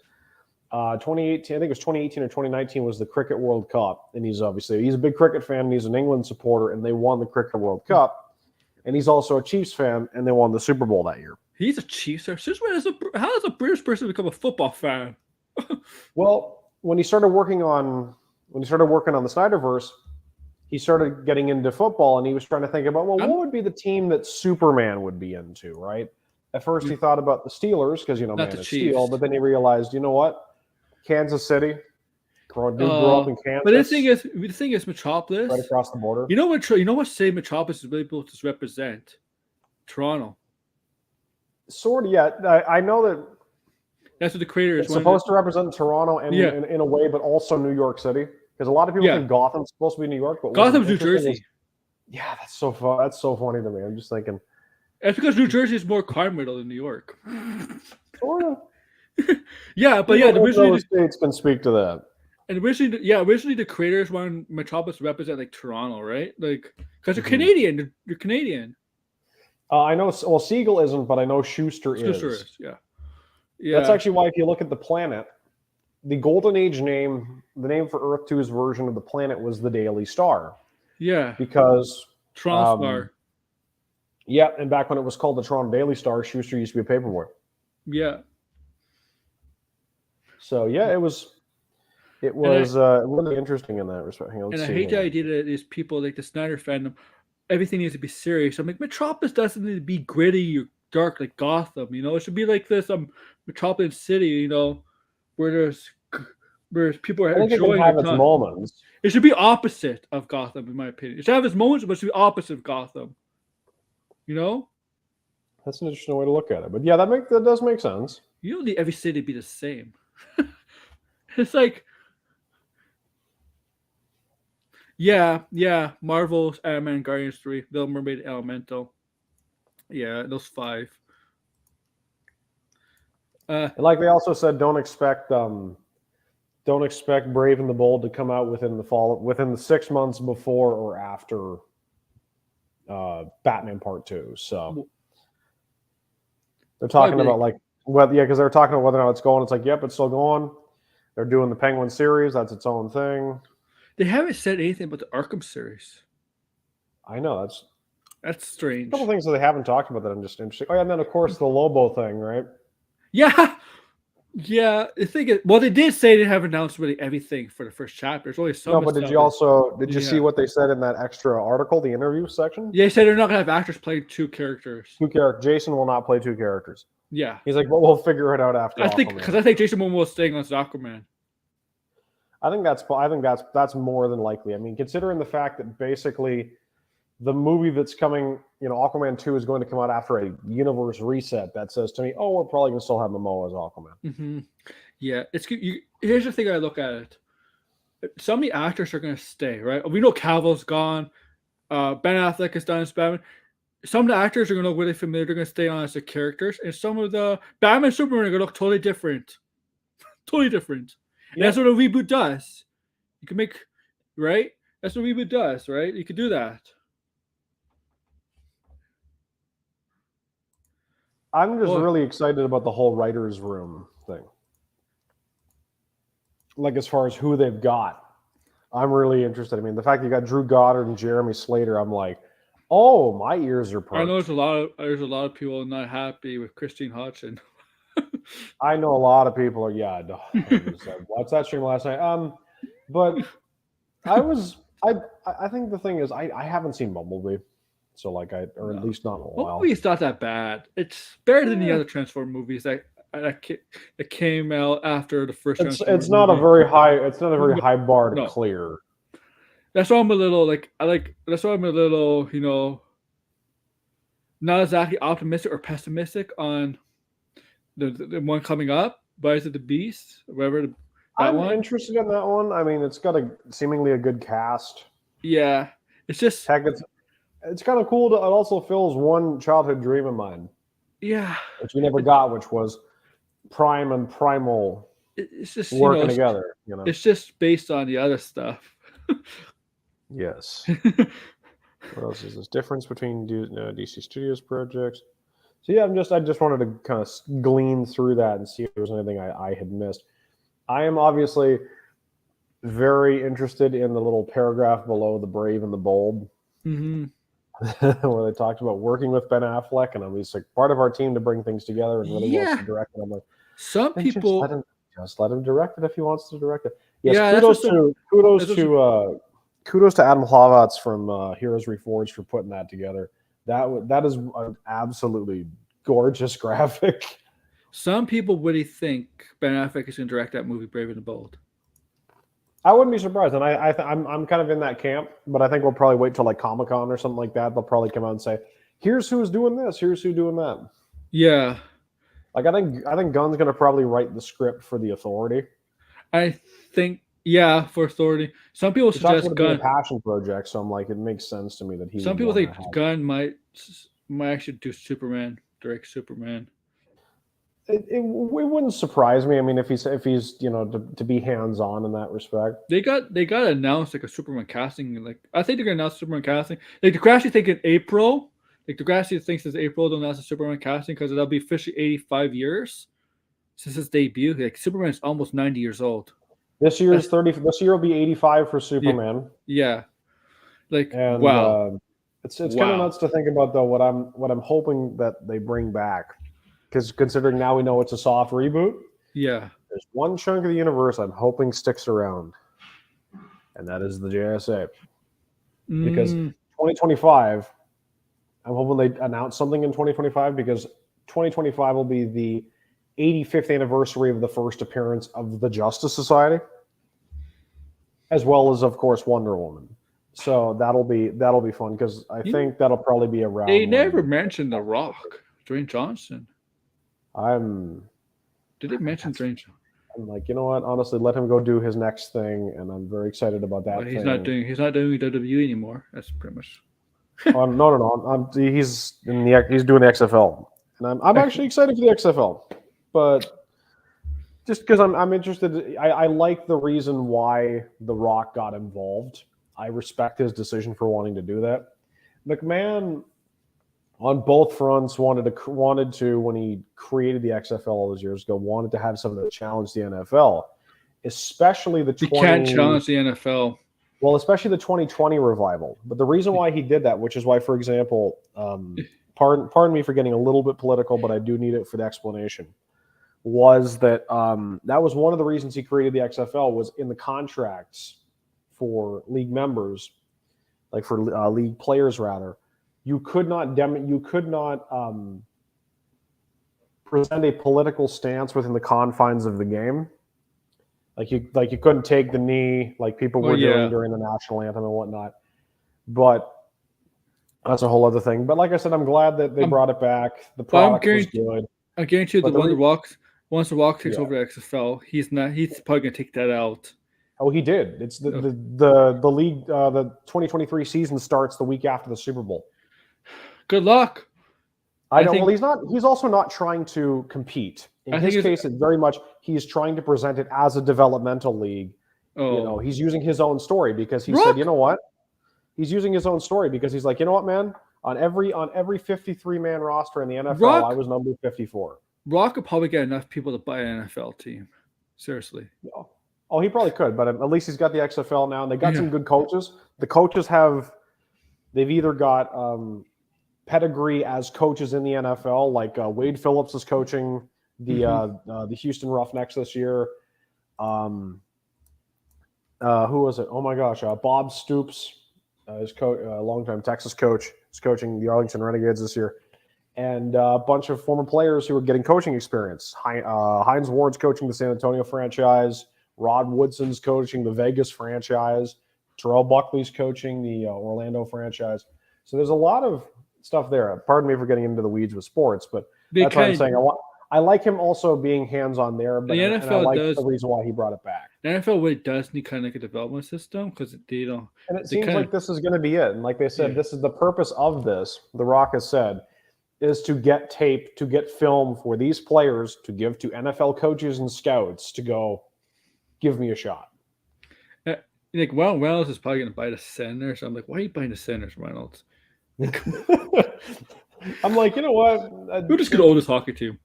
2018, I think it was 2018 or 2019 was the Cricket World Cup. And he's a big cricket fan and he's an England supporter and they won the Cricket World Cup. And he's also a Chiefs fan and they won the Super Bowl that year. He's a Chiefs fan. How does a British person become a football fan? Well, when he started working on the Snyderverse, he started getting into football and he was trying to think about, what would be the team that Superman would be into, right? At first he thought about the Steelers because, Man of Steel, but then he realized, you know what? Kansas City. Grew up in Kansas. But the thing is Metropolis. Right across the border. You know what city Metropolis is really able to represent? Toronto. Sort of, yeah. I know that that's what the creator is. It's supposed to represent Toronto and in a way, but also New York City. Because a lot of people think Gotham's supposed to be New York, but Gotham's New Jersey. Yeah, that's so fun. That's so funny to me. I'm just thinking. It's because New Jersey is more crime riddled than New York. Sort of. Yeah, but originally states can speak to that. And originally the creators wanted Metropolis to represent like Toronto, right? Like because they're Canadian. They're Canadian. I know. Well, Siegel isn't, but I know Schuster is. Schuster is. Yeah. That's actually why, if you look at the planet, the Golden Age name, the name for Earth 2's version of the planet was the Daily Star. Yeah. Because Toronto Star. Yeah, and back when it was called the Toronto Daily Star, Schuster used to be a paperboy. Yeah. So yeah, it was really interesting in that respect. I hate the idea that these people like the Snyder fandom, everything needs to be serious. I'm like, Metropolis doesn't need to be gritty or dark like Gotham. It should be like this metropolitan city. Where there's people are enjoying its moments. It should be opposite of Gotham, in my opinion. It should have its moments, but it should be opposite of Gotham. That's an interesting way to look at it. But yeah, that does make sense. You don't need every city to be the same. It's like, Marvel's Ant-Man, Guardians 3, Little Mermaid, Elemental. Yeah, those 5. Like they also said, don't expect Brave and the Bold to come out within the 6 months before or after Batman Part 2. So they're talking about because they were talking about whether or not it's going. It's like, yep, it's still going. They're doing the Penguin series. That's its own thing. They haven't said anything about the Arkham series. I know that's strange. A couple things that they haven't talked about that I'm just interested. Oh yeah, and then of course the Lobo thing, right? Yeah. The thing is, they did say they haven't announced really everything for the first chapter. It's only some. No, but did you see what they said in that extra article, the interview section? Yeah, they said they're not gonna have actors playing 2 characters. Jason will not play 2 characters. Yeah, he's like, well, we'll figure it out after. I think Jason Momoa is staying on as Aquaman. I think that's more than likely. I mean, considering the fact that basically the movie that's coming, Aquaman 2 is going to come out after a universe reset. That says to me, we're probably going to still have Momoa as Aquaman. Mm-hmm. Yeah, it's good. Here's the thing I look at it. Some of the actors are gonna stay, right? We know Cavill's gone. Ben Affleck is done as Batman. Some of the actors are gonna look really familiar. They're gonna stay on as the characters, and some of the Batman and Superman are gonna look totally different. Totally different. And that's Yep. what a reboot does. You can make right. That's what a reboot does, right? You can do that. I'm just Oh, really excited about the whole writers' room thing. Like as far as who they've got, I'm really interested. I mean, the fact that you got Drew Goddard and Jeremy Slater, I'm like, oh, my ears are I know perked. there's a lot of people not happy with Christine Hodgson. I know a lot of people are. Yeah, I was watched that stream last night. But I was I think the thing is I haven't seen Bumblebee, so like or at No. least not in a Well, while. it's not that bad. It's better than the Eh, other Transformer movies that came out after the first Transformer it's not a movie. very high it's not a very No, high bar to no. clear. That's why I'm a little that's why I'm a little, not exactly optimistic or pessimistic on the one coming up, Rise of the Beast, whatever that I'm one. interested in that one. I mean, it's got a seemingly a good cast. Yeah. It's just Heck, it's kind of cool. It also fills one childhood dream of mine, yeah. which we never got, which was Prime and Primal It's just, working together. You know. it's just based on the other stuff. Yes. What else is this difference between DC Studios projects? So yeah, I just wanted to kind of glean through that and see if there was anything I had missed. I am obviously very interested in the little paragraph below the brave and the bold, Mm-hmm. where they talked about working with Ben Affleck, and he's like part of our team to bring things together and really wants to Yeah. direct it. I'm like, Some then people just let him direct it if he wants to direct it. Yes, yeah, kudos to Adam Hlavats from Heroes Reforged for putting that together. That is an absolutely gorgeous graphic. some people really think Ben Affleck is going to direct that movie, Brave and the Bold. I wouldn't be surprised, and I'm kind of in that camp, but I think we'll probably wait till like Comic-Con or something like that. They'll probably come out and say, "Here's who's doing this. Here's who's doing that." Yeah, Like I think Gunn's going to probably write the script for the Authority. I think for Authority. Some people He talks suggest about it being a Gunn. passion project, so I'm like, it makes sense to me that he Some would people want to think have. Gunn might actually do Superman, direct Superman. It wouldn't surprise me. I mean, if he's to be hands on in that respect. They got announced like a Superman casting. Like I think they're gonna announce Superman casting. Like Degrassi think in April. Like Degrassi thinks it's April to announce the Superman casting because that'll be officially 85 years since its debut. Like Superman is almost 90 years old. This year will be 85 for Superman. Yeah. Like And wow. it's kind of nuts to think about though. What I'm hoping that they bring back, because considering now we know it's a soft reboot. Yeah. There's one chunk of the universe I'm hoping sticks around, and that is the JSA. Because 2025, I'm hoping they announce something in 2025 because 2025 will be the 85th anniversary of the first appearance of the Justice Society, as well as, of course, Wonder Woman. So that'll be fun because I think that'll probably be around. They never mentioned The Rock, Dwayne Johnson. Did they mention Dwayne Johnson? I'm like, you know what? Honestly, let him go do his next thing, and I'm very excited about that. But he's not doing WWE anymore. That's pretty much. No. He's doing the XFL, and I'm actually excited for the XFL, but just because I'm interested. I like the reason why The Rock got involved. I respect his decision for wanting to do that. McMahon, on both fronts, wanted to when he created the XFL all those years ago, wanted to have something that challenged the NFL, especially the. You can't challenge the NFL. Well, especially the 2020 revival. But the reason why he did that, which is why, for example, pardon me for getting a little bit political, but I do need it for the explanation, was that that was one of the reasons he created the XFL was in the contracts for league members, like for league players rather, you could not present a political stance within the confines of the game. Like you couldn't take the knee like people were doing during the national anthem and whatnot. But that's a whole other thing. But like I said, I'm glad that they brought it back. The product was good. I guarantee you, the Once The Rock takes Yeah. over the XFL, he's probably gonna take that out. Oh, he did. It's the league. The 2023 season starts the week after the Super Bowl. Good luck. I know. Well, he's not. He's also not trying to compete. In his case, it's very much he's trying to present it as a developmental league. He's using his own story because he said, you know what? He's using his own story because he's like, you know what, man? On every 53-man roster in the NFL, I was number 54. Rock could probably get enough people to buy an NFL team. Seriously. Oh, he probably could, but at least he's got the XFL now, and they got some good coaches. The coaches they've either got pedigree as coaches in the NFL, like Wade Phillips is coaching the Houston Roughnecks this year. Who was it? Oh my gosh, Bob Stoops, his longtime Texas coach, is coaching the Arlington Renegades this year, and a bunch of former players who are getting coaching experience. Hines Ward's coaching the San Antonio franchise. Rod Woodson's coaching the Vegas franchise. Terrell Buckley's coaching the Orlando franchise. So there's a lot of stuff there. Pardon me for getting into the weeds with sports, but that's what I'm saying. I like him also being hands-on there, but and I like the reason why he brought it back. The NFL really does need kind of like a development system because they don't. And it seems like this is going to be it. And like they said, this is the purpose of this. The Rock has said, is to get tape, to get film for these players to give to NFL coaches and scouts to go, give me a shot. Like, well, Reynolds is probably going to buy the Senators. So I'm like, why are you buying the Senators, Reynolds? I'm like, you know what? We're just going to own this hockey team.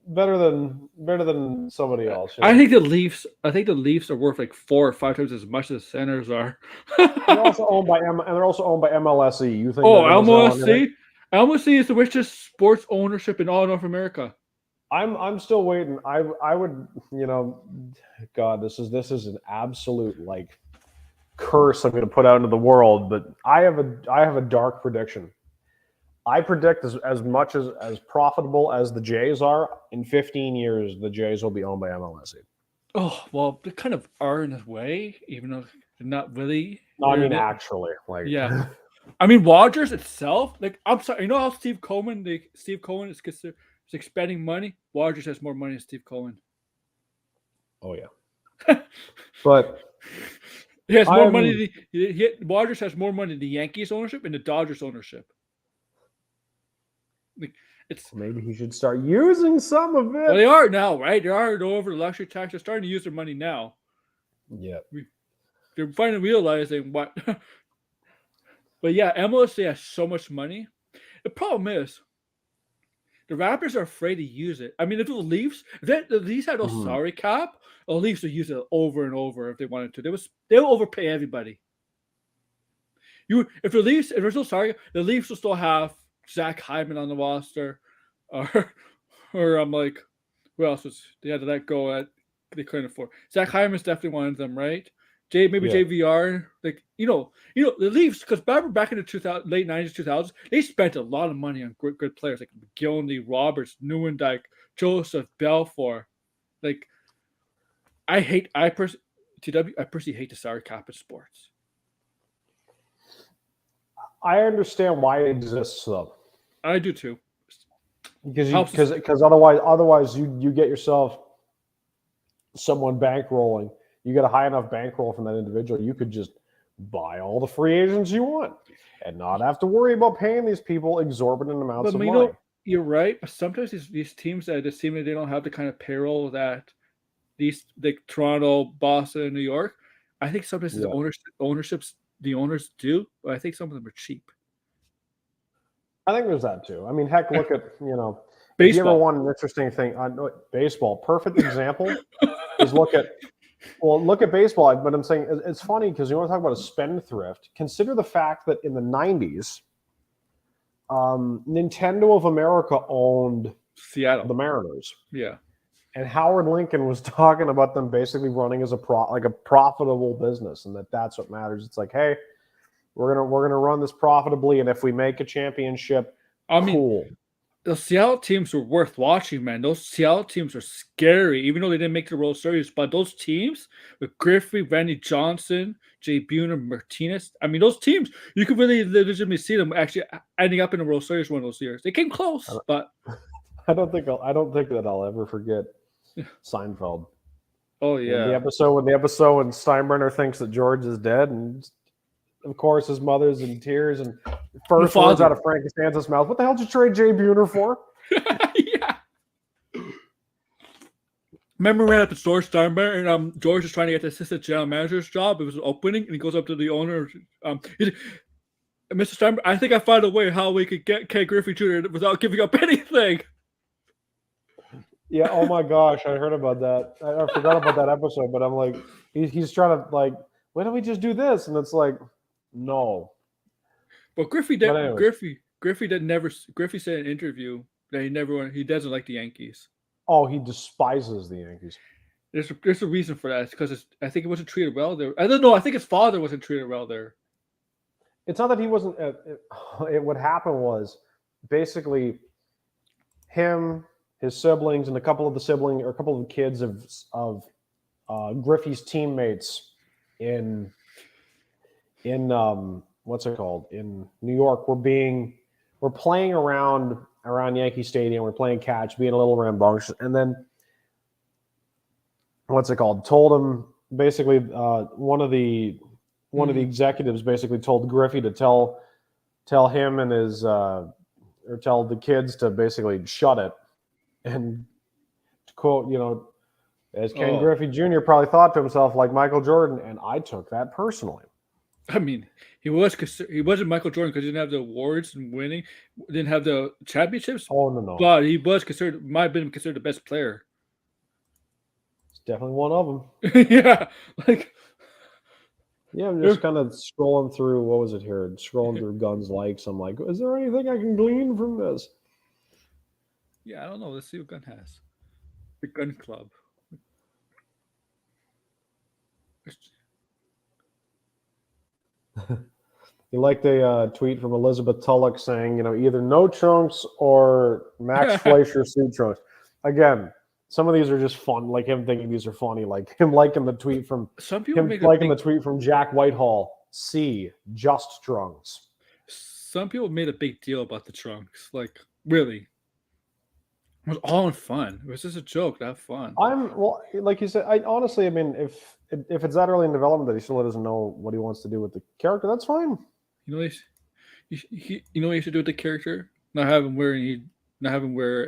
Better than somebody else. I think the Leafs are worth like 4 or 5 times as much as the Senators are. They're also owned by MLSE. You think? MLSE? MLSE is the richest sports ownership in all North America. I'm still waiting. I would, God, this is an absolute like curse I'm going to put out into the world. But I have a dark prediction. I predict as much as profitable as the Jays are, in 15 years, the Jays will be owned by MLSE. Oh, well, they kind of are in a way, even though they're not really. No, I mean, actually. Like, yeah. I mean, Rogers itself, like, I'm sorry, you know how Steve Cohen is considered expending money? Rogers has more money than Steve Cohen. Oh, yeah. But he has more money. Rogers has more money than the Yankees ownership and the Dodgers ownership. Like, maybe he should start using some of it. Well, they are now, right? They are over the luxury tax. They're starting to use their money now. Yeah. They're finally realizing what. But yeah, MLSE has so much money. The problem is, the Raptors are afraid to use it. I mean, if the Leafs had no salary cap, the Leafs would use it over and over if they wanted to. They'll overpay everybody. If there's no salary, the Leafs will still have Zach Hyman on the roster, or I'm like, who else they had to let go at? They couldn't afford. Zach Hyman's definitely one of them, right? JVR, like the Leafs, because back in the late 90s, 2000s, they spent a lot of money on good players like McGillney, Roberts, Neuendijk, Joseph, Belfour. Like, I personally hate the salary cap in sports. I understand why it exists, though. I do too. Because otherwise you get yourself someone bankrolling. You get a high enough bankroll from that individual, you could just buy all the free agents you want and not have to worry about paying these people exorbitant amounts of money. You're right, but sometimes these teams that just seem like they don't have the kind of payroll that these like Toronto, Boston, New York. I think sometimes the owners do, but I think some of them are cheap. I think there's that too. I mean, heck, look at baseball. If you ever want an interesting thing on baseball, perfect example is look at baseball. But I'm saying it's funny because you want to talk about a spendthrift. Consider the fact that in the 90s, Nintendo of America owned Seattle, the Mariners. Yeah. And Howard Lincoln was talking about them basically running as a profitable business, and that's what matters. It's like, hey, we're gonna run this profitably, and if we make a championship, cool. The Seattle teams were worth watching, man. Those Seattle teams are scary, even though they didn't make the World Series. But those teams with Griffey, Randy Johnson, Jay Buhner, Martinez, I mean, those teams, you could really legitimately see them actually ending up in the World Series one of those years. They came close, but I don't think that I'll ever forget. Seinfeld. Oh And yeah. the episode when Steinbrenner thinks that George is dead, and of course his mother's in tears, and The first words out father. of Frank Costanza's mouth, "What the hell did you trade Jay Buhner for?" Yeah. Remember we ran up at store Steinberg and George was trying to get the assistant general manager's job. It was an opening, and he goes up to the owner. Mr. Steinberg, I think I found a way how we could get Ken Griffey Jr. without giving up anything. Yeah. Oh my gosh, I heard about that. I forgot about that episode, but I'm like, he's trying to like, why don't we just do this? And it's like, no. But Griffey But did. anyways, Griffey said in an interview that he doesn't like the Yankees. oh, he despises the Yankees. There's a reason for that. It's because I think he wasn't treated well there. I don't know. I think his father wasn't treated well there. It's not that he wasn't. What happened was basically him, his siblings, and a couple of the kids of Griffey's teammates in what's it called, in New York were playing around Yankee Stadium. We're playing catch, being a little rambunctious, and then what's it called? Told him basically one of the executives basically told Griffey to tell him and his or tell the kids to basically shut it, and to quote, as Ken Griffey Jr. probably thought to himself, like Michael Jordan, and I took that personally. I mean, he wasn't Michael Jordan because he didn't have the awards and winning, didn't have the championships. Oh no, but he might have been considered the best player. It's definitely one of them. Yeah, like. Yeah, I'm just kind of scrolling through. What was it here? Scrolling through Guns Likes. I'm like, is there anything I can glean from this? Yeah, I don't know. Let's see what Gun has. The Gun Club. You liked a tweet from Elizabeth Tulloch saying, either no trunks or Max Fleischer suit trunks. Again, some of these are just fun, like him thinking these are funny, like him liking the tweet from Jack Whitehall. See, just trunks. Some people made a big deal about the trunks. Like, really. It was all in fun. It was just a joke, not fun. Like you said, I mean, if it's that early in development that he still doesn't know what he wants to do with the character, that's fine. You know what you should do with the character? Not have him wear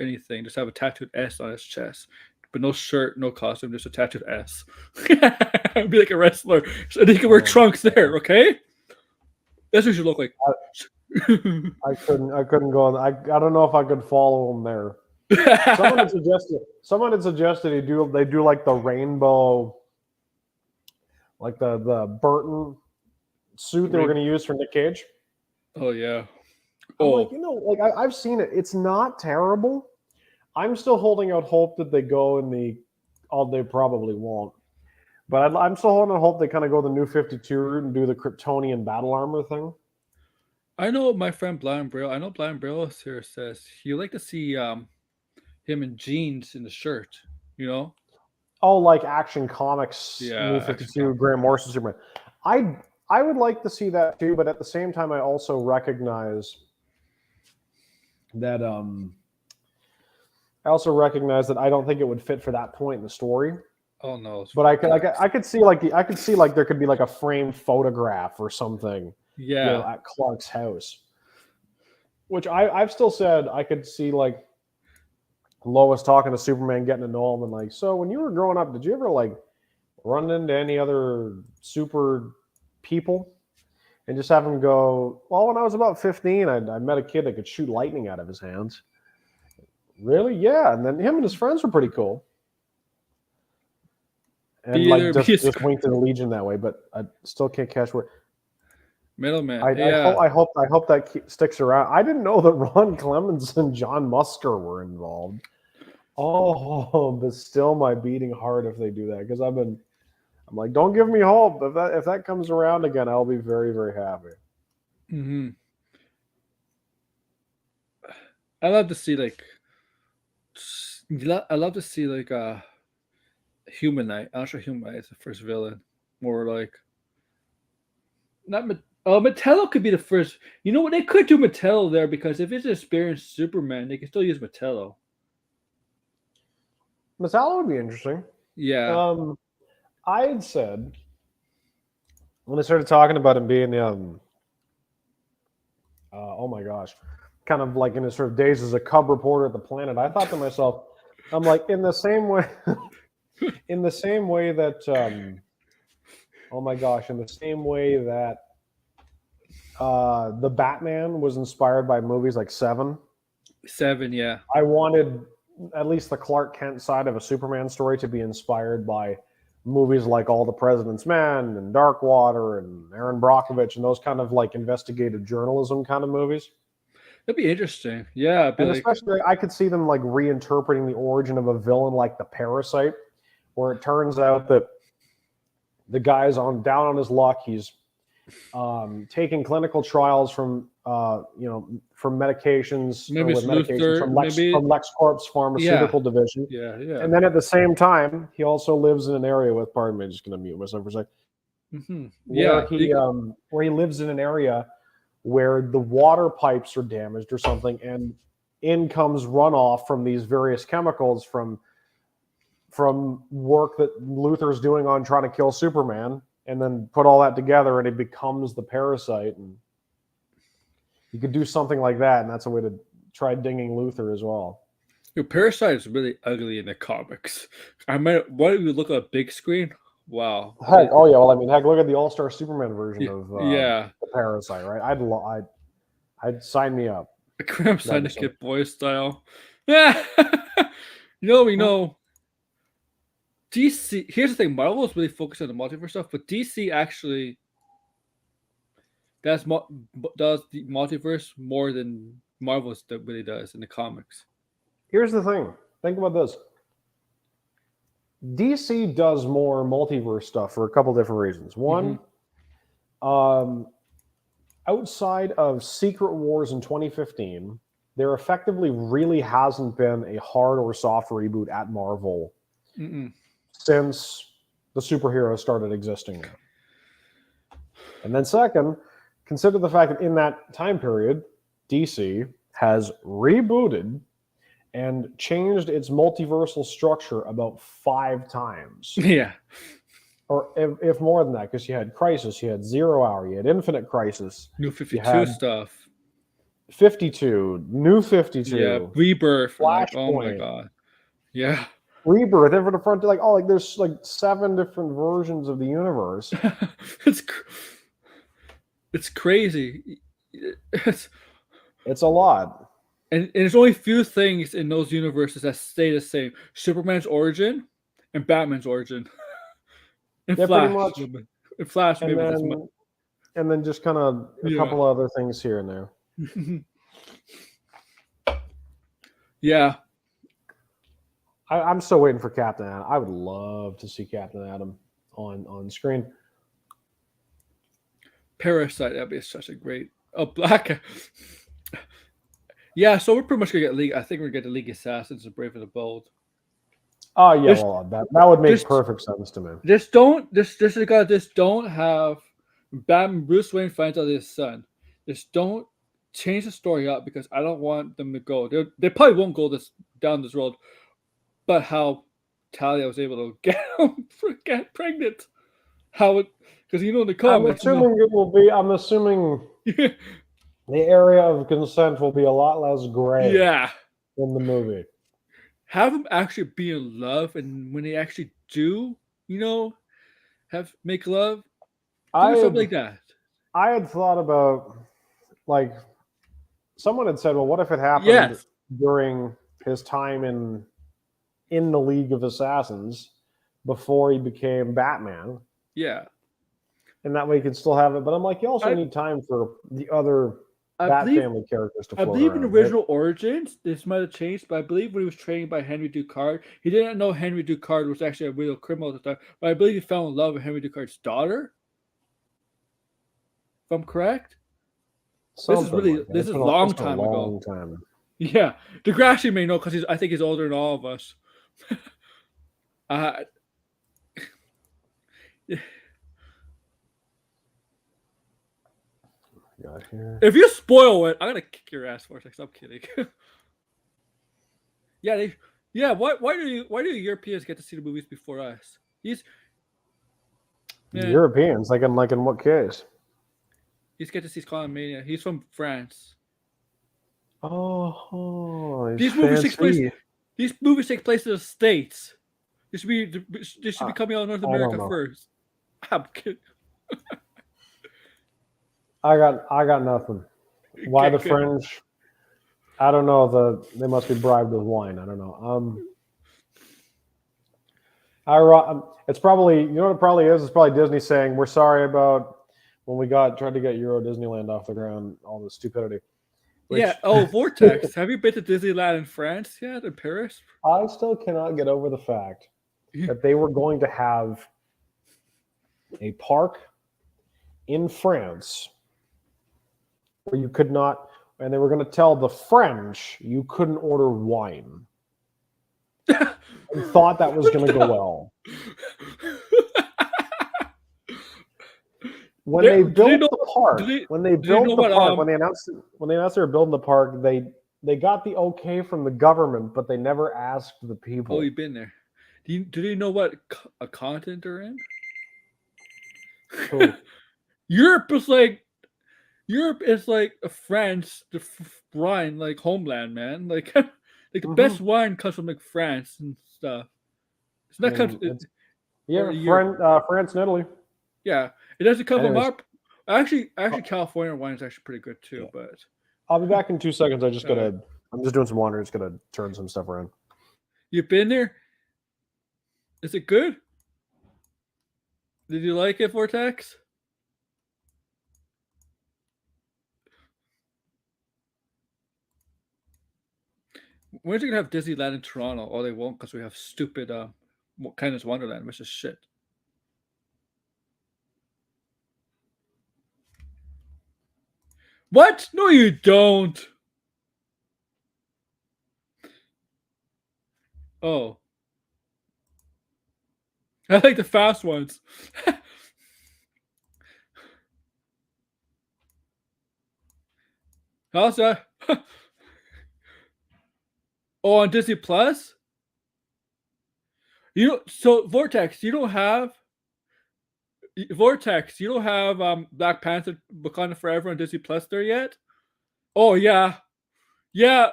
anything. Just have a tattooed S on his chest, but no shirt, no costume, just a tattooed S. Be like a wrestler, so he can wear trunks there. Okay, that's what you should look like. I couldn't go on. I don't know if I could follow him there. Someone had suggested they do like the rainbow, like the Burton suit they were going to use for Nick Cage. Oh yeah. I've seen it. It's not terrible. I'm still holding out hope that they go in they probably won't. But I'm still holding out hope they kind of go the New 52 route and do the Kryptonian battle armor thing. I know my friend Blind Braille. I know Blind Braille here says you like to see him in jeans in the shirt. Oh, like Action Comics, yeah, New 52, Grant Morrison Superman. I would like to see that too, but at the same time, I also recognize that I don't think it would fit for that point in the story. Oh no! But I could see like there could be like a framed photograph or something. Yeah, at Clark's house. Which I've still said I could see like Lois talking to Superman, getting to know him, and like, so when you were growing up, did you ever like run into any other super people? And just have him go, well, when I was about 15, I met a kid that could shoot lightning out of his hands. Really? Yeah. And then him and his friends were pretty cool. And just winked to the Legion that way, but I still can't catch where. Middleman. I hope that sticks around. I didn't know that Ron Clemens and John Musker were involved. Oh, but still my beating heart if they do that, because I'm like, don't give me hope. If that comes around again, I'll be very, very happy. Mm-hmm. I love to see Human Knight. I'm sure Human Knight is the first villain. More like not. Metallo could be the first. You know what? They could do Metallo there because if it's an experienced Superman, they can still use Metallo. Metallo would be interesting. Yeah. I had said when I started talking about him being oh my gosh, kind of like in his sort of days as a cub reporter at the Planet, I thought to myself, I'm like, in the same way, in the same way that, oh my gosh, in the same way that the Batman was inspired by movies like Seven. 7, yeah. I wanted at least the Clark Kent side of a Superman story to be inspired by movies like All the President's Men and Darkwater and Aaron Brockovich and those kind of like investigative journalism kind of movies. That'd be interesting. Yeah, I'd be And like, especially, I could see them like reinterpreting the origin of a villain like the Parasite, where it turns out that the guy's on down on his luck. He's taking clinical trials from from medications or maybe with it's medications Luther, from maybe. LexCorp's Yeah, pharmaceutical division. yeah, yeah. And then at the same time, he also lives in an area with. Pardon me, I'm just going to mute myself for a second. Yeah, Where he lives in an area where the water pipes are damaged or something, and in comes runoff from these various chemicals from work that Luther's doing on trying to kill Superman, and then put all that together, and it becomes the Parasite. And you could do something like that, and that's a way to try dinging Luther as well. Parasite is really ugly in the comics. I mean, what if you look at a big screen? Wow. Heck, oh yeah, well, I mean, heck, look at the All-Star Superman version of Yeah. the Parasite, right? I'd sign me up. Cramp Syndicate Boy style. Yeah. We know. DC. Here's the thing: Marvel is really focused on the multiverse stuff, but DC actually does the multiverse more than Marvel really does in the comics. Here's the thing: think about this. DC does more multiverse stuff for a couple different reasons. One, outside of Secret Wars in 2015, there effectively really hasn't been a hard or soft reboot at Marvel since the superheroes started existing. And then second, consider the fact that in that time period, DC has rebooted and changed its multiversal structure about 5 times. Yeah. Or if more than that, because you had Crisis, you had Zero Hour, you had Infinite Crisis. New 52 stuff. 52, New 52. Yeah, Rebirth. Flashpoint. Oh my god. Yeah. Rebirth, Infinite Front, like, oh, like there's like 7 different versions of the universe. It's crazy. It's a lot. And there's only few things in those universes that stay the same. Superman's origin and Batman's origin. And Yeah, Flash. pretty much. And Flash, And maybe then just kind of a couple other things here and there. Yeah. I'm still waiting for Captain Adam. I would love to see Captain Adam on screen. Parasite, that'd be such a great Black. Yeah, so we're pretty much gonna get League. I think we're gonna get the League Assassins and Brave and the Bold. Oh yeah, well that would make perfect sense to me. Just don't have Batman. Bruce Wayne finds out his son. Just don't change the story up because I don't want them to go. They probably won't go down this road. But how Talia was able to get pregnant? How it? Because in the comics, I'm assuming the area of consent will be a lot less gray. Yeah. In the movie. Have them actually be in love, and when they actually do, make love, something like that. I had thought about, like, someone had said, well, what if it happened during his time in the League of Assassins before he became Batman? Yeah. And that way you can still have it. But I'm like, you also need time for the other family characters to float around, in original Origins, this might have changed, but I believe when he was trained by Henry Ducard, he didn't know Henry Ducard was actually a real criminal at the time, but I believe he fell in love with Henry Ducard's daughter. If I'm correct? This is a long time ago. Yeah. Degrassi may know because I think he's older than all of us. If you spoil it, I'm gonna kick your ass for a second. I'm kidding. Yeah, Yeah, why do Europeans get to see the movies before us? Man, Europeans, like in what case? he's get to see Colin Mania. He's from France. Oh, he's These movies take place. fancy. These movies take place in the States. They should be I, coming out of North I don't America know. first. I'm kidding. I got nothing. Why Okay, the good. fringe? I don't know. They must be bribed with wine. I don't know. It's probably, you know what it probably is. It's probably Disney saying we're sorry about when we tried to get Euro Disneyland off the ground, all this stupidity. Yeah. Which Oh, Vortex. Have you been to Disneyland in France yet? In Paris? I still cannot get over the fact that they were going to have a park in France where you could not, and they were going to tell the French you couldn't order wine. And thought that was going to go well. When they built the park, when they announced they were building the park, they got the okay from the government, but they never asked the people. Oh, you've been there. Do you know what a continent they're in? Cool. Europe is like a France, the wine like homeland, man. Like the best wine comes from like France and stuff. It's not France and Italy. Yeah, it doesn't come from our. Actually, California wine is actually pretty good too. Yeah. But I'll be back in 2 seconds. I'm just doing some laundry. Just gonna turn some stuff around. You've been there? Is it good? Did you like it, Vortex? When's it gonna have Disneyland in Toronto? Oh, they won't because we have stupid Kindness Wonderland, which is shit. What? No, you don't. Oh. I like the fast ones. How's that? Oh, on Disney Plus? So Vortex, you don't have Black Panther Wakanda Forever on Disney Plus there yet? Oh yeah. Yeah.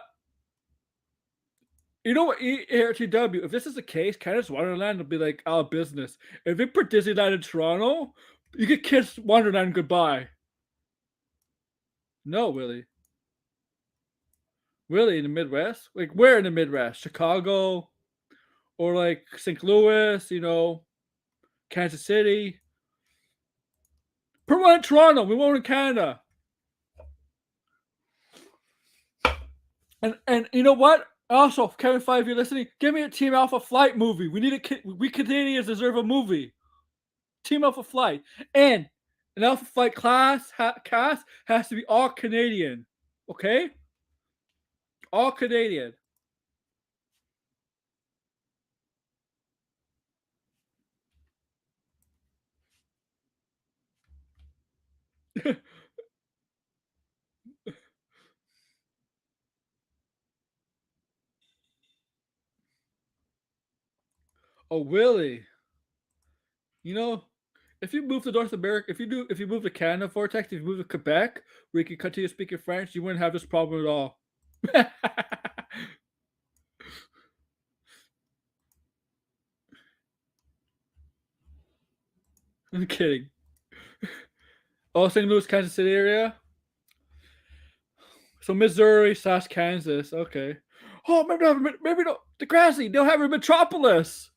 You know what, RTW, if this is the case, Canada's Wonderland will be like out of business. If they put Disneyland in Toronto, you could kiss Wonderland goodbye. No, Willie. Really, in the Midwest? Like where in the Midwest? Chicago? Or like St. Louis, Kansas City? Put one in Toronto, we won't in Canada. And you know what? Also, Kevin Feige, if you're listening, give me a Team Alpha Flight movie. We Canadians deserve a movie. Team Alpha Flight. And an Alpha Flight cast has to be all Canadian. Okay? All Canadian. Oh, really? If you move to North America, if you move to Canada, Vortex, if you move to Quebec, where you can continue speaking French, you wouldn't have this problem at all. I'm kidding. Oh, St. Louis, Kansas City area? So Missouri / Kansas. Okay. Oh, maybe no. Degrassi, they'll have a metropolis.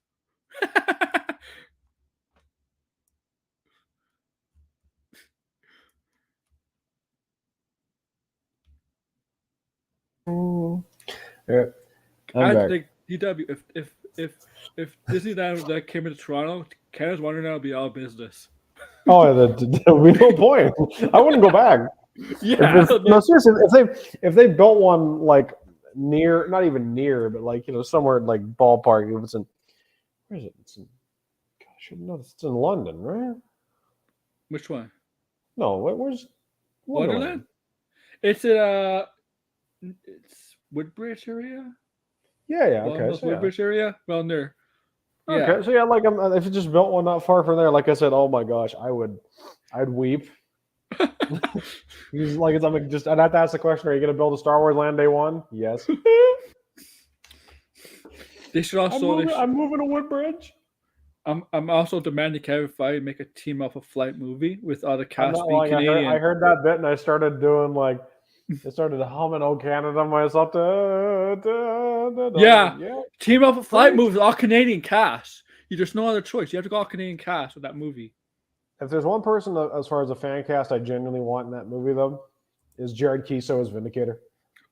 Yeah, I think DW if Disneyland that came into Toronto, Canada's Wonderland would be all business. Oh, there would be no point. I wouldn't go back. Yeah. No, seriously, if they built one like near, not even near, but like somewhere like ballpark, if it's in, where is it? It's in, gosh, I should know. It's in London, right? Which one? No, where's Wonderland? It's at it's Woodbridge area. Yeah. Long Okay. Mills So yeah. Woodbridge area around there. Yeah. Okay. So yeah, like if you just built one not far from there, like I said, oh my gosh, I'd weep. He's like, it's, I'm just, I'd have to ask the question: are you going to build a Star Wars land day one? Yes. They should also. I'm moving to Woodbridge. I'm also demanding Kevin Feige make a team up a flight movie with all the I'm cast not being lying. Canadian. I heard that bit and I started doing like, I started humming "Oh Canada" myself. Yeah, Yeah, team up a flight right. movie with all Canadian cast. There's no other choice. You have to go all Canadian cast with that movie. If there's one person as far as a fan cast I genuinely want in that movie though, is Jared Keeso as Vindicator.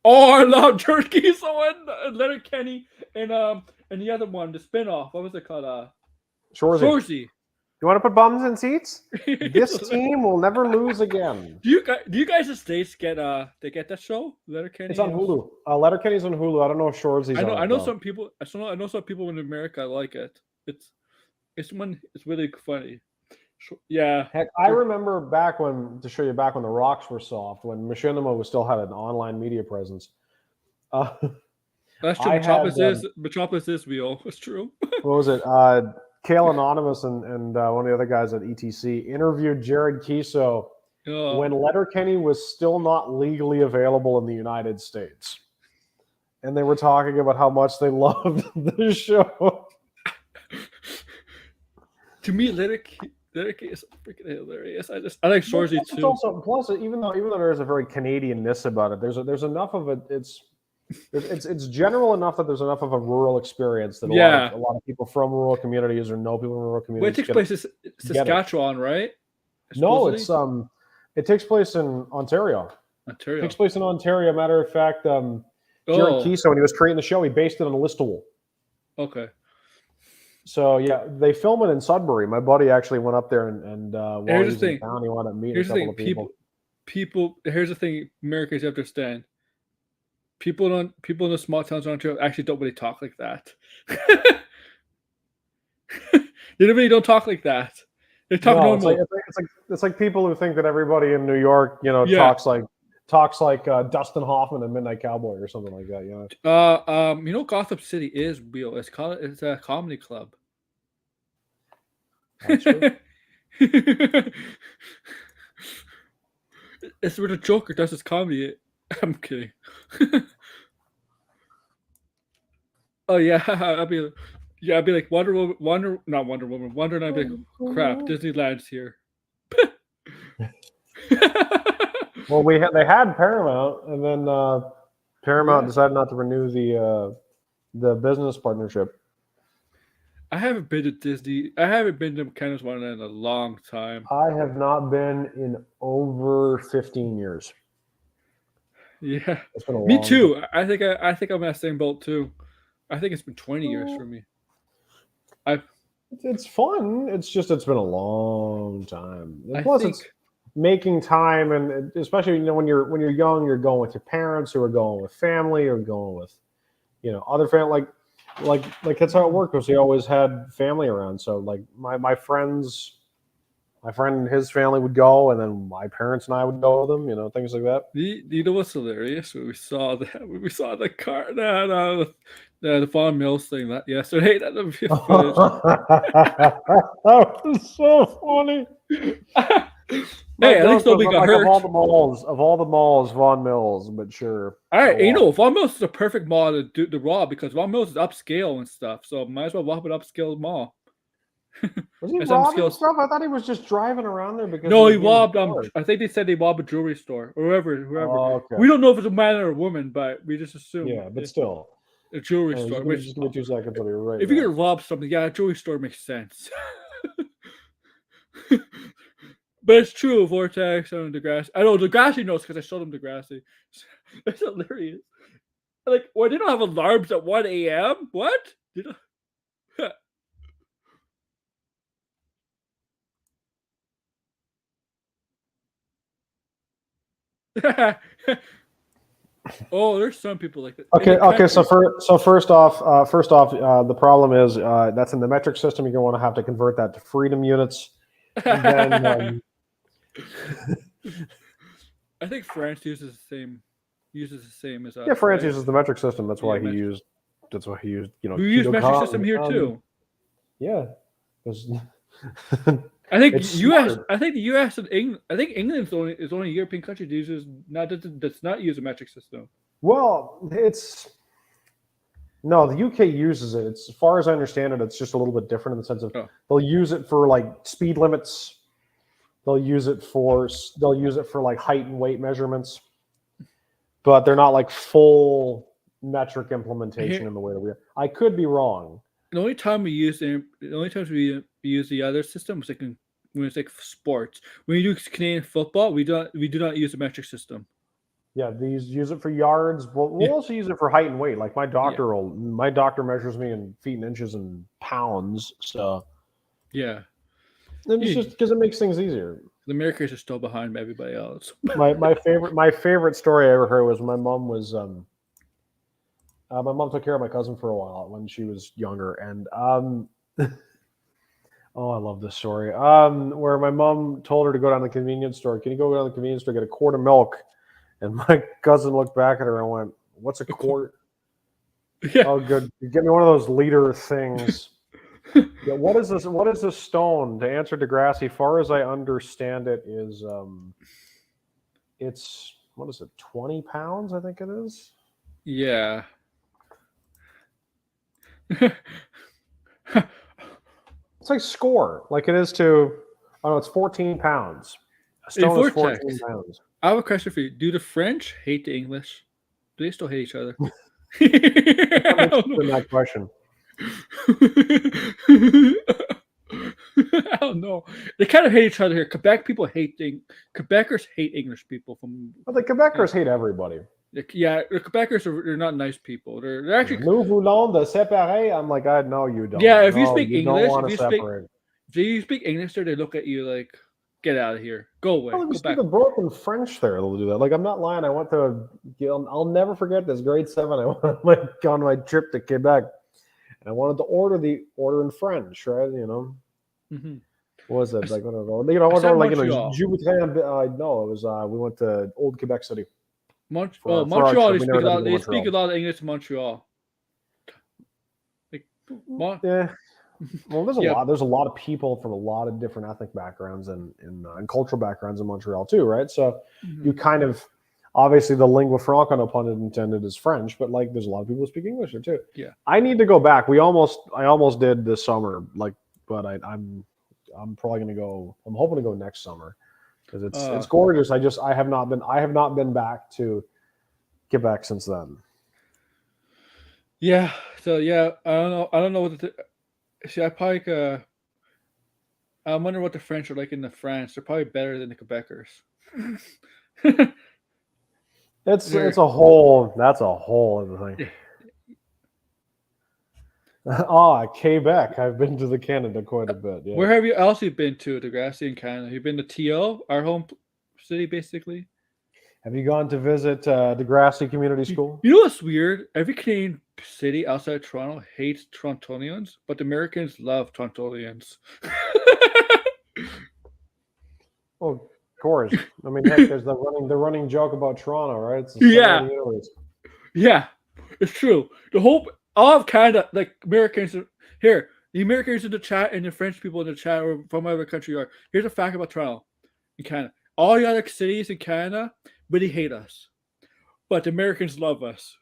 Oh, I love Turkey so and Leonard Kenny and the other one, the spinoff. What was it called? Shorzy. Shorzy. You want to put bums in seats? This do team will never lose again. you guys in States get they get that show? Leonard Kenny. It's on Hulu. Letterkenny's on Hulu. I don't know if Shorzy's on it. I know though. some people. I know some people in America like it. It's really funny. Yeah. Heck, I remember back when, to show you back when the rocks were soft, when Machinima was still had an online media presence. That's true. I had, Metropolis is real. It's true. what was it? Kale Anonymous and one of the other guys at ETC interviewed Jared Keeso when Letterkenny was still not legally available in the United States. And they were talking about how much they loved the show. To me, Letterkenny is freaking hilarious. I like Shorzy too. Also, plus, even though there's a very Canadian-ness about it, there's enough of it. It's general enough that there's enough of a rural experience that a lot of people from rural communities or know people from rural communities. But it takes place in Saskatchewan, right? No, it takes place in Ontario. It takes place in Ontario. Matter of fact, Jared Keeso, when he was creating the show, he based it on Listowel. Okay. So yeah, they film it in Sudbury. My buddy actually went up there and while he was in town, he wanted to meet a couple of people. Here's the thing, Americans have to understand. People in the small towns in Ontario actually don't really talk like that. They really don't talk like that. They talk normal. It's like people who think that everybody in New York, talks like Dustin Hoffman and Midnight Cowboy or something like that. Gotham City is real. It's a comedy club. That's true. It's where the Joker does his comedy. I'm kidding. Oh yeah, I'd be like Wonder Woman. I'd be like, crap, Disneyland's here. Well, they had Paramount, and then Paramount decided not to renew the business partnership. I haven't been to Disney. I haven't been to Canada's Wonderland in a long time. I have not been in over 15 years. Yeah, it's been a long me too. Time. I think I'm in that same boat too. I think it's been 20 years for me. It's fun. It's been a long time. And plus, it's making time, and especially when you're young, you're going with your parents, or going with family, or going with other family. Like that's how it worked. Because he always had family around. So like my friend and his family would go, and then my parents and I would go with them. Things like that. You know what's hilarious? When we saw the car, the Vaughan Mills thing yesterday. That was so funny. Hey, at least nobody got hurt. Of all the malls, Vaughan Mills, but sure. All right, Vaughan Mills is a perfect mall to rob because Vaughan Mills is upscale and stuff. So might as well rob an upscale mall. Was he robbing stuff? I thought he was just driving around there because. No, he robbed. I think they said they robbed a jewelry store or whoever. Oh, okay. We don't know if it's a man or a woman, but we just assume. Yeah, but still. A jewelry store. Just give me 2 seconds. I'll be right. If you're gonna rob something, a jewelry store makes sense. But it's true, Vortex and Degrassi. I know Degrassi knows because I showed him Degrassi. That's hilarious. Like, well, they don't have alarms at 1 a.m. What? Oh, there's some people like that. Okay. So first off, the problem is that's in the metric system. You're going to have to convert that to freedom units. And then, I think France uses the same as France uses the metric system. That's why he used That's why he used, We use keto metric system here Kong. too. Yeah. It's I think U.S. smart. I think the U.S. and England. I think England is only a European country that uses does not use a metric system. Well, no, the UK uses it. It's, as far as I understand it, it's just a little bit different in the sense of they'll use it for like speed limits. They'll use it for like height and weight measurements, but they're not like full metric implementation in the way that we are. I could be wrong. The only time we use the other system is when it's like sports. When you do Canadian football, we do not use the metric system. Yeah, these use it for yards. We'll also use it for height and weight. Like my doctor measures me in feet and inches and pounds. So yeah, and it's just because it makes things easier. The Americans are still behind everybody else. my favorite story I ever heard was my mom took care of my cousin for a while when she was younger, and oh, I love this story. Where my mom told her to go down to the convenience store. Can you go down to the convenience store, get a quart of milk? And my cousin looked back at her and went, "What's a quart?" Yeah. Oh, good. You get me one of those liter things. Yeah, what is this? What is this stone? To answer Degrassi, far as I understand it, is it's what is it? 20 pounds, I think it is. Yeah. It's like score, like it is to. Oh no, it's 14 pounds. A stone is 14 pounds. I have a question for you. Do the French hate the English? Do they still hate each other? I that question. I don't know. They kind of hate each other here. Quebecers hate English people. Well, the Quebecers hate everybody. Yeah, the Quebecers they're not nice people. They're actually. Nous voulons de séparer. I'm like, I know you don't. Yeah, if you speak English, if you speak English there, they look at you like, get out of here. Go away. Well, go back. The broken French there, they'll do that. Like, I'm not lying. I went to, I'll never forget this, grade 7. I went on my trip to Quebec, and I wanted to order in French, right? Mm-hmm. What was it? Like, I don't know. I was like, no, it was, we went to Old Quebec City. Montreal, they speak a lot of English in Montreal. Yeah. Well, there's a lot of people from a lot of different ethnic backgrounds and cultural backgrounds in Montreal too, right? So you kind of, obviously the lingua franca, no pun intended, is French, but like there's a lot of people who speak English there too. Yeah. I need to go back. I almost did this summer, but I'm probably gonna go. I'm hoping to go next summer because it's gorgeous. I have not been back to Quebec since then. Yeah. So yeah, I don't know what see, I probably I wonder what the French are like in France. They're probably better than the Quebecers. That's a whole other thing. Quebec. I've been to Canada quite a bit. Yeah. Where have you else been to, Degrassi, in Canada? You've been to TO, our home city, basically. Have you gone to visit Degrassi Community School? You know what's weird? Every Canadian city outside of Toronto hates Torontonians, but the Americans love Torontonians. Oh, of course. I mean, heck, there's the running joke about Toronto, right? It's the center of the universe. Yeah, it's true. All of Canada, like Americans here, the Americans in the chat and the French people in the chat or from whatever country you are. Here's a fact about Toronto in Canada. All the other cities in Canada really hate us, but the Americans love us.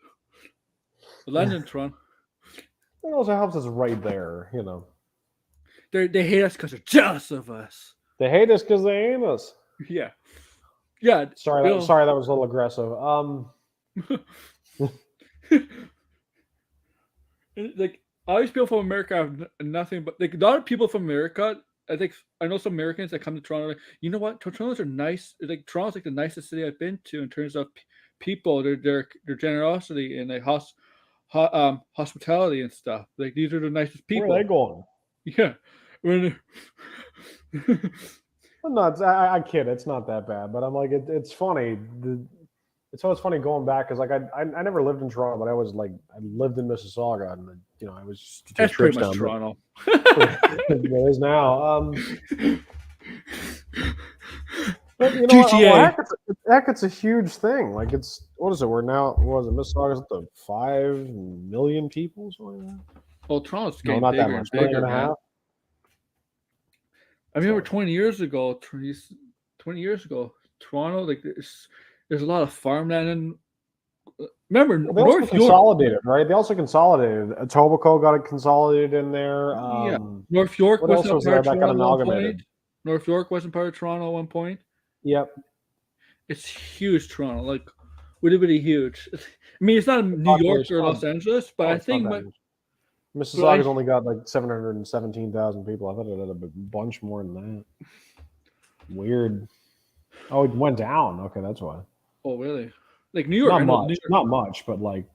London, Toronto. It also helps us right there, They hate us because they're jealous of us. They hate us because they hate us. Yeah. Sorry, that was a little aggressive. Like all these people from America have nothing but like a lot of people from America. I know some Americans that come to Toronto. Like, you know what? Toronto's are nice. Like Toronto's like the nicest city I've been to in terms of people, their generosity and like hospitality and stuff. Like these are the nicest people. Where are they going? Yeah. I kid. It's not that bad, but I'm like, it's funny. It's always funny going back because like I never lived in Toronto, but I lived in Mississauga, and I was just that's pretty much Toronto. It is now. But you know what? Well, GTA. heck, it's a huge thing. Like it's what is it? We're now what is it? Mississauga's up to 5 million people, something like that. Well, Toronto's No, getting not that bigger and much. Million bigger, and a man. half. I remember So 20 years ago, 20 years ago, Toronto, like there's a lot of farmland and remember well, they also North York. consolidated, right? They also consolidated. Etobicoke got it consolidated in there. Yeah, North York What was else not was part there of that got Toronto at one point. amalgamated? North York wasn't part of Toronto at one point. Yep. It's huge, Toronto, like really, really huge. I mean, it's not The New York population. or Oh, Los Angeles, but oh, I it's not think that my, much. but I Mississauga's only got like 717,000 people. I thought it had a bunch more than that. Weird. Oh, it went down. Okay, that's why. oh really? Like New York, I know New York. Not much, but like,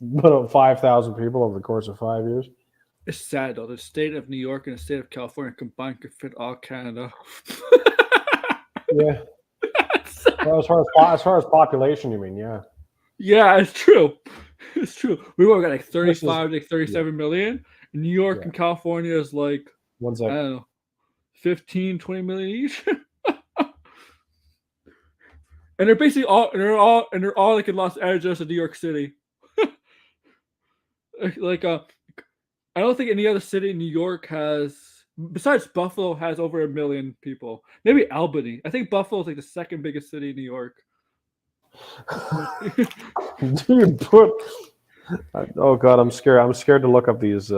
but 5,000 people over the course of 5 years. It's sad though. The state of New York and the state of California combined could fit all Canada. Yeah. Well, as far as population, you mean? Yeah. Yeah, it's true. It's true. We got like This is 35, like 37 million. New York Yeah. and California is like, one I sec. don't know, 15, 20 million each. And they're basically all like in Los Angeles and New York City. like I don't think any other city in New York has, besides Buffalo, has over 1 million people. Maybe Albany. I think Buffalo is like the second biggest city in New York. Dude, put. Oh God, I'm scared. I'm scared to look up these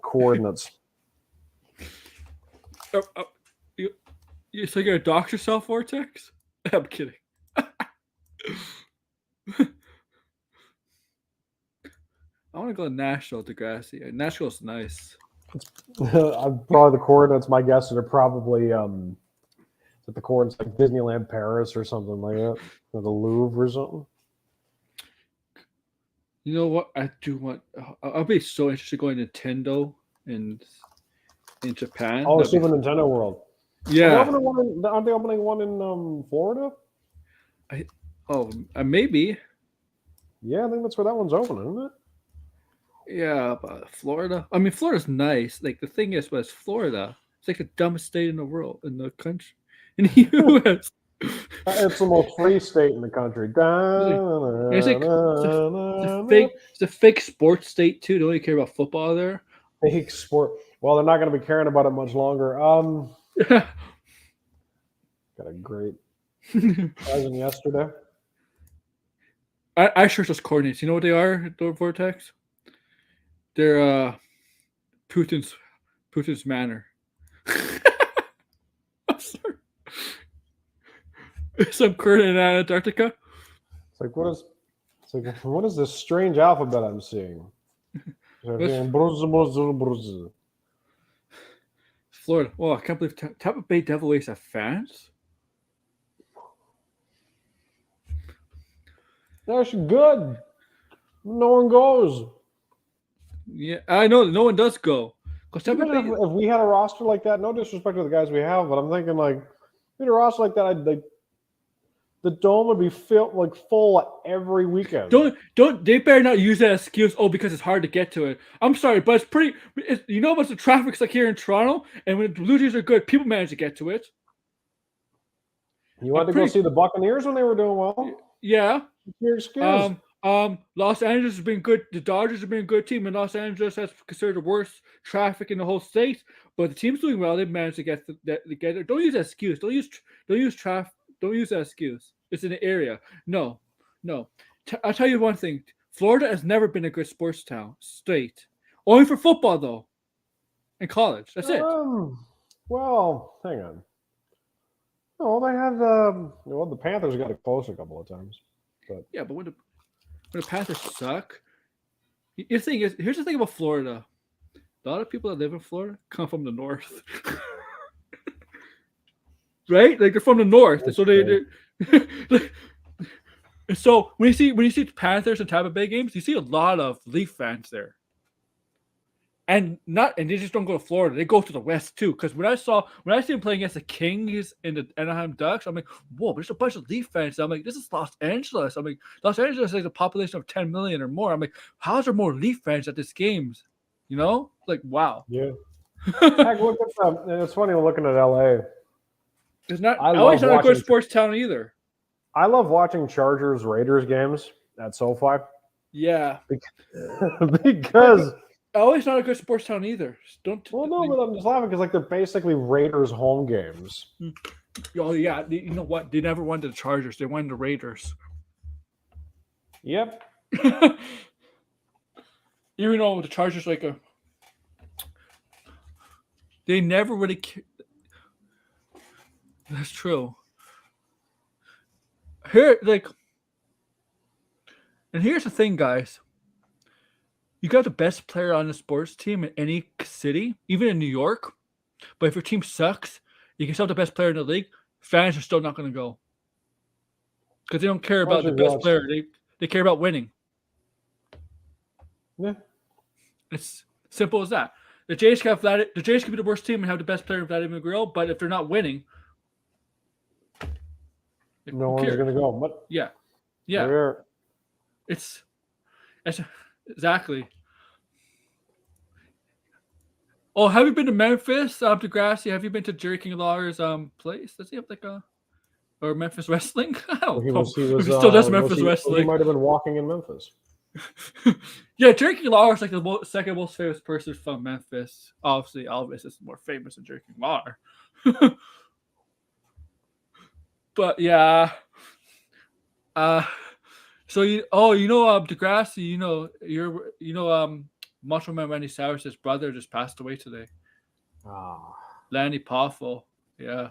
coordinates. So you're gonna dox yourself, Vortex? I'm kidding. I want to go to Nashville, Degrassi. Nashville's nice. Probably the coordinates. My guess is they're probably the coordinates like Disneyland Paris or something like that, or the Louvre or something. You know what? I do want. I'll be so interested going to Nintendo in Japan. Oh, That'd be Super fun. Nintendo World. Yeah. Aren't they opening one in Florida? Maybe. Yeah, I think that's where that one's opening, isn't it? Yeah, but Florida. I mean, Florida's nice. Like the thing is, but it's Florida. It's like the dumbest state in the world, in the country, in the U.S. It's the most free state in the country. It's a fake sports state too. Don't really care about football there. Fake sport. Well, they're not going to be caring about it much longer. Got a great present yesterday. I searched those coordinates. You know what they are, the Vortex? They're Putin's manor. I'm sorry. Some coordinate in Antarctica. It's like what is this strange alphabet I'm seeing? Florida. Oh, I can't believe Tampa Bay Devil Rays have fans. That's good. No one goes. Yeah, I know. No one does go. Even if we had a roster like that, no disrespect to the guys we have, but I'm thinking like, if we had a roster like that, the dome would be full every weekend. Don't they better not use that excuse. Oh, because it's hard to get to it. I'm sorry, but it's pretty. You know what the traffic's like here in Toronto, and when the Blue Jays are good, people manage to get to it. You wanted to go see the Buccaneers when they were doing well. Yeah. Your excuse. Los Angeles has been good. The Dodgers have been a good team, and Los Angeles has considered the worst traffic in the whole state. But the team's doing well. They've managed to get together. Don't use that excuse. Don't use traffic. Don't use that excuse. It's in the area. No. I'll tell you one thing. Florida has never been a good sports state. Only for football, though. And college. That's it. Well, hang on. No, they had the Panthers got it close a couple of times. But yeah, but when the Panthers suck, the thing is, here's the thing about Florida. A lot of people that live in Florida come from the north. Right? Like they're from the north. That's so so when you see Panthers and Tampa Bay games, you see a lot of Leaf fans there. And they just don't go to Florida. They go to the West too. Because when I see them playing against the Kings and the Anaheim Ducks, I'm like, whoa, there's a bunch of Leaf fans. I'm like, this is Los Angeles. I'm like, Los Angeles has a population of 10 million or more. I'm like, how is there more Leaf fans at these games? You know? Like, wow. Yeah. Heck, look at them. And it's funny looking at LA. It's not. I LA's love not a good watching. sports town either. I love watching Chargers Raiders games at SoFi Yeah, because LA's not a good sports town either. Don't. well, no, but I'm just laughing because like they're basically Raiders home games. Oh yeah, you know what? They never won to the Chargers. They won the Raiders. Yep. Even though the Chargers they never really. That's true. Here, and here's the thing, guys. You got the best player on the sports team in any city, even in New York. But if your team sucks, you can still have the best player in the league. Fans are still not going to go because they don't care about the best player. They care about winning. Yeah. It's simple as that. The Jays can be the worst team and have the best player in Vladimir Guerrero, but if they're not winning, no one's going to go. But yeah. It's exactly. Oh, have you been to Memphis, Degrassi? Have you been to Jerry King Lawler's place? Does he have or Memphis Wrestling? I don't know. He still does Memphis Wrestling. He might have been walking in Memphis. Yeah, Jerry King Lawler is like the second most famous person from Memphis. Obviously, Elvis is more famous than Jerry King Lawler. But yeah. So Degrassi, Macho Man Randy Savage's brother just passed away today. Lanny Poffo. Yeah.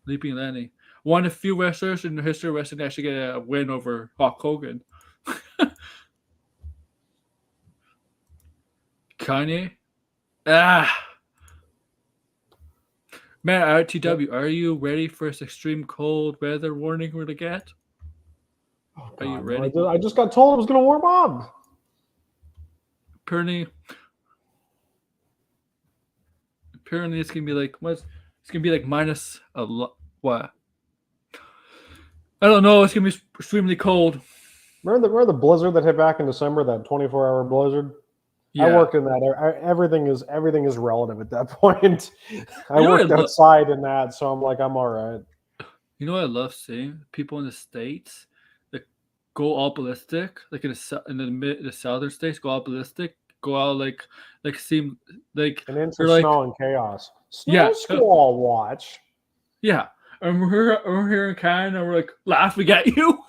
Leaping Lenny. One of the few wrestlers in the history of wrestling to actually get a win over Hulk Hogan. Kanye. Man, RTW, are you ready for this extreme cold weather warning we're going to get? Oh, are you ready? I just got told it was going to warm up. Apparently it's going to be like, what? It's going to be like minus what? I don't know. It's going to be extremely cold. Remember the blizzard that hit back in December, that 24-hour blizzard? Yeah. I worked in that. Everything is relative at that point. I worked outside in that, so I'm like, I'm all right. You know what I love seeing? People in the States that go all ballistic, like in the southern states, go all ballistic, go out like seem like and into snow and chaos. Snow squall watch. Yeah, and we're here in Canada. We're like laughing at you.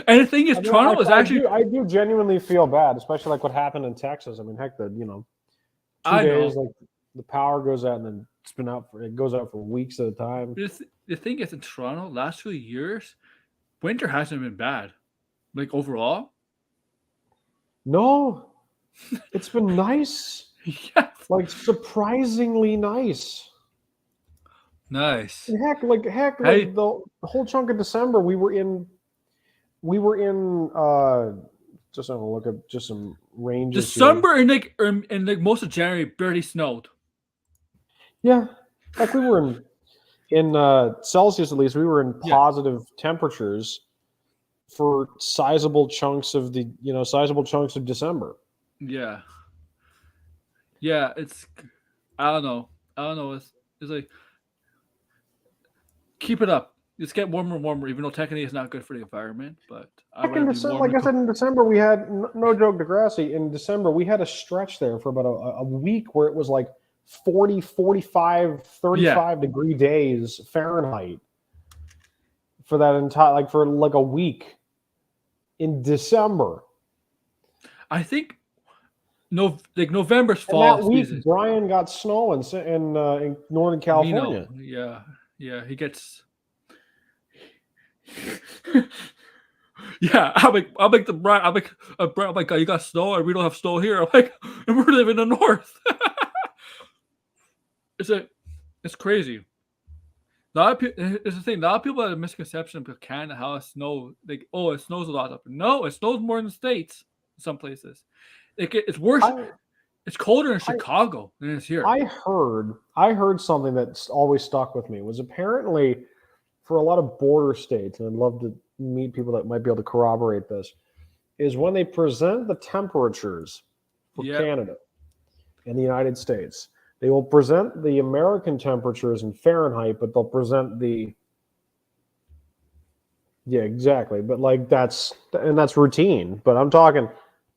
And the thing is, Toronto is actually. I do genuinely feel bad, especially like what happened in Texas. I mean, heck, 2 days, like the power goes out and then it goes out for weeks at a time. The thing is, in Toronto, last few years, winter hasn't been bad. Like overall. No, it's been nice. Yeah, like surprisingly nice. Nice. And heck, the whole chunk of December, we were in just having a look at just some ranges. December and most of January barely snowed. Yeah, like we were in Celsius, at least we were in positive temperatures for sizable chunks of December. Yeah. Yeah, it's I don't know. It's like keep it up. It's getting warmer and warmer, even though technically it's not good for the environment. But like I said, in December we had no joke, Degrassi. In December we had a stretch there for about a week where it was like 40, 45, 35 degree days Fahrenheit for that entire for a week in December. I think November's fall. And that week, season. Brian got snow in Northern California. Yeah, he gets. Yeah, I'm like the Brian. I'm like, God, you got snow, and we don't have snow here. I'm like, and we're living in the north. It's crazy. It's the thing. A lot of people have a misconception of Canada how it snows. Like, oh, it snows a lot up. No, it snows more in the States. In some places, it's worse. It's colder in Chicago than it's here. I heard something that's always stuck with me. Was apparently for a lot of border states, and I'd love to meet people that might be able to corroborate this, is when they present the temperatures for Canada and the United States, They will present the American temperatures in Fahrenheit, but they'll present the yeah, exactly. But like that's routine. But I'm talking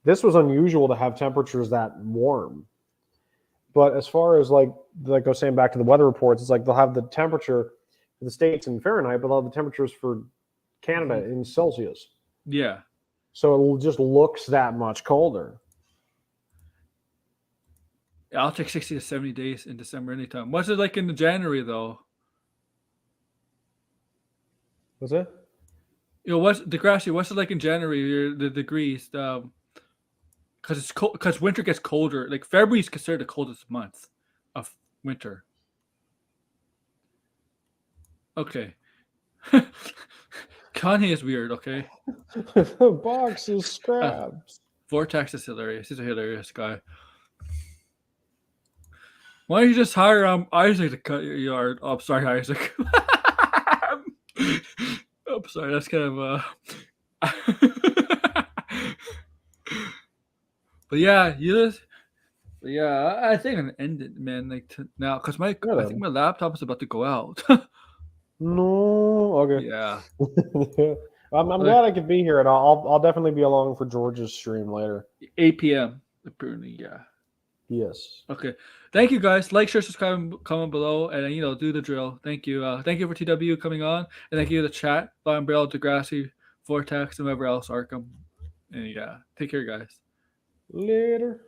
this was unusual to have temperatures that warm. But as far as like I was saying back to the weather reports, it's like they'll have the temperature for the states in Fahrenheit, but they'll have the temperatures for Canada in Celsius. Yeah. So it just looks that much colder. I'll take 60 to 70 days in December anytime. What's it like in January though? Was it? What's it like in January? The degrees, because it's cold. Because winter gets colder. Like February is considered the coldest month of winter. Okay. Kanye is weird. Okay. The box is scraps. Vortex is hilarious. He's a hilarious guy. Why don't you just hire Isaac to cut your yard? Oh, I'm sorry, Isaac. I'm sorry. That's kind of But yeah, I think I'm gonna end it, man. Like now, because I think my laptop is about to go out. No, okay. Yeah. I'm glad I could be here, and I'll definitely be along for George's stream later. 8 p.m. Apparently, yeah. Yes. Okay. Thank you, guys. Like, share, subscribe, comment below, and do the drill. Thank you. Thank you for TW coming on, and thank you to the chat, Lion Braille, Degrassi, Vortex, and whoever else, Arkham. And yeah, take care, guys. Later.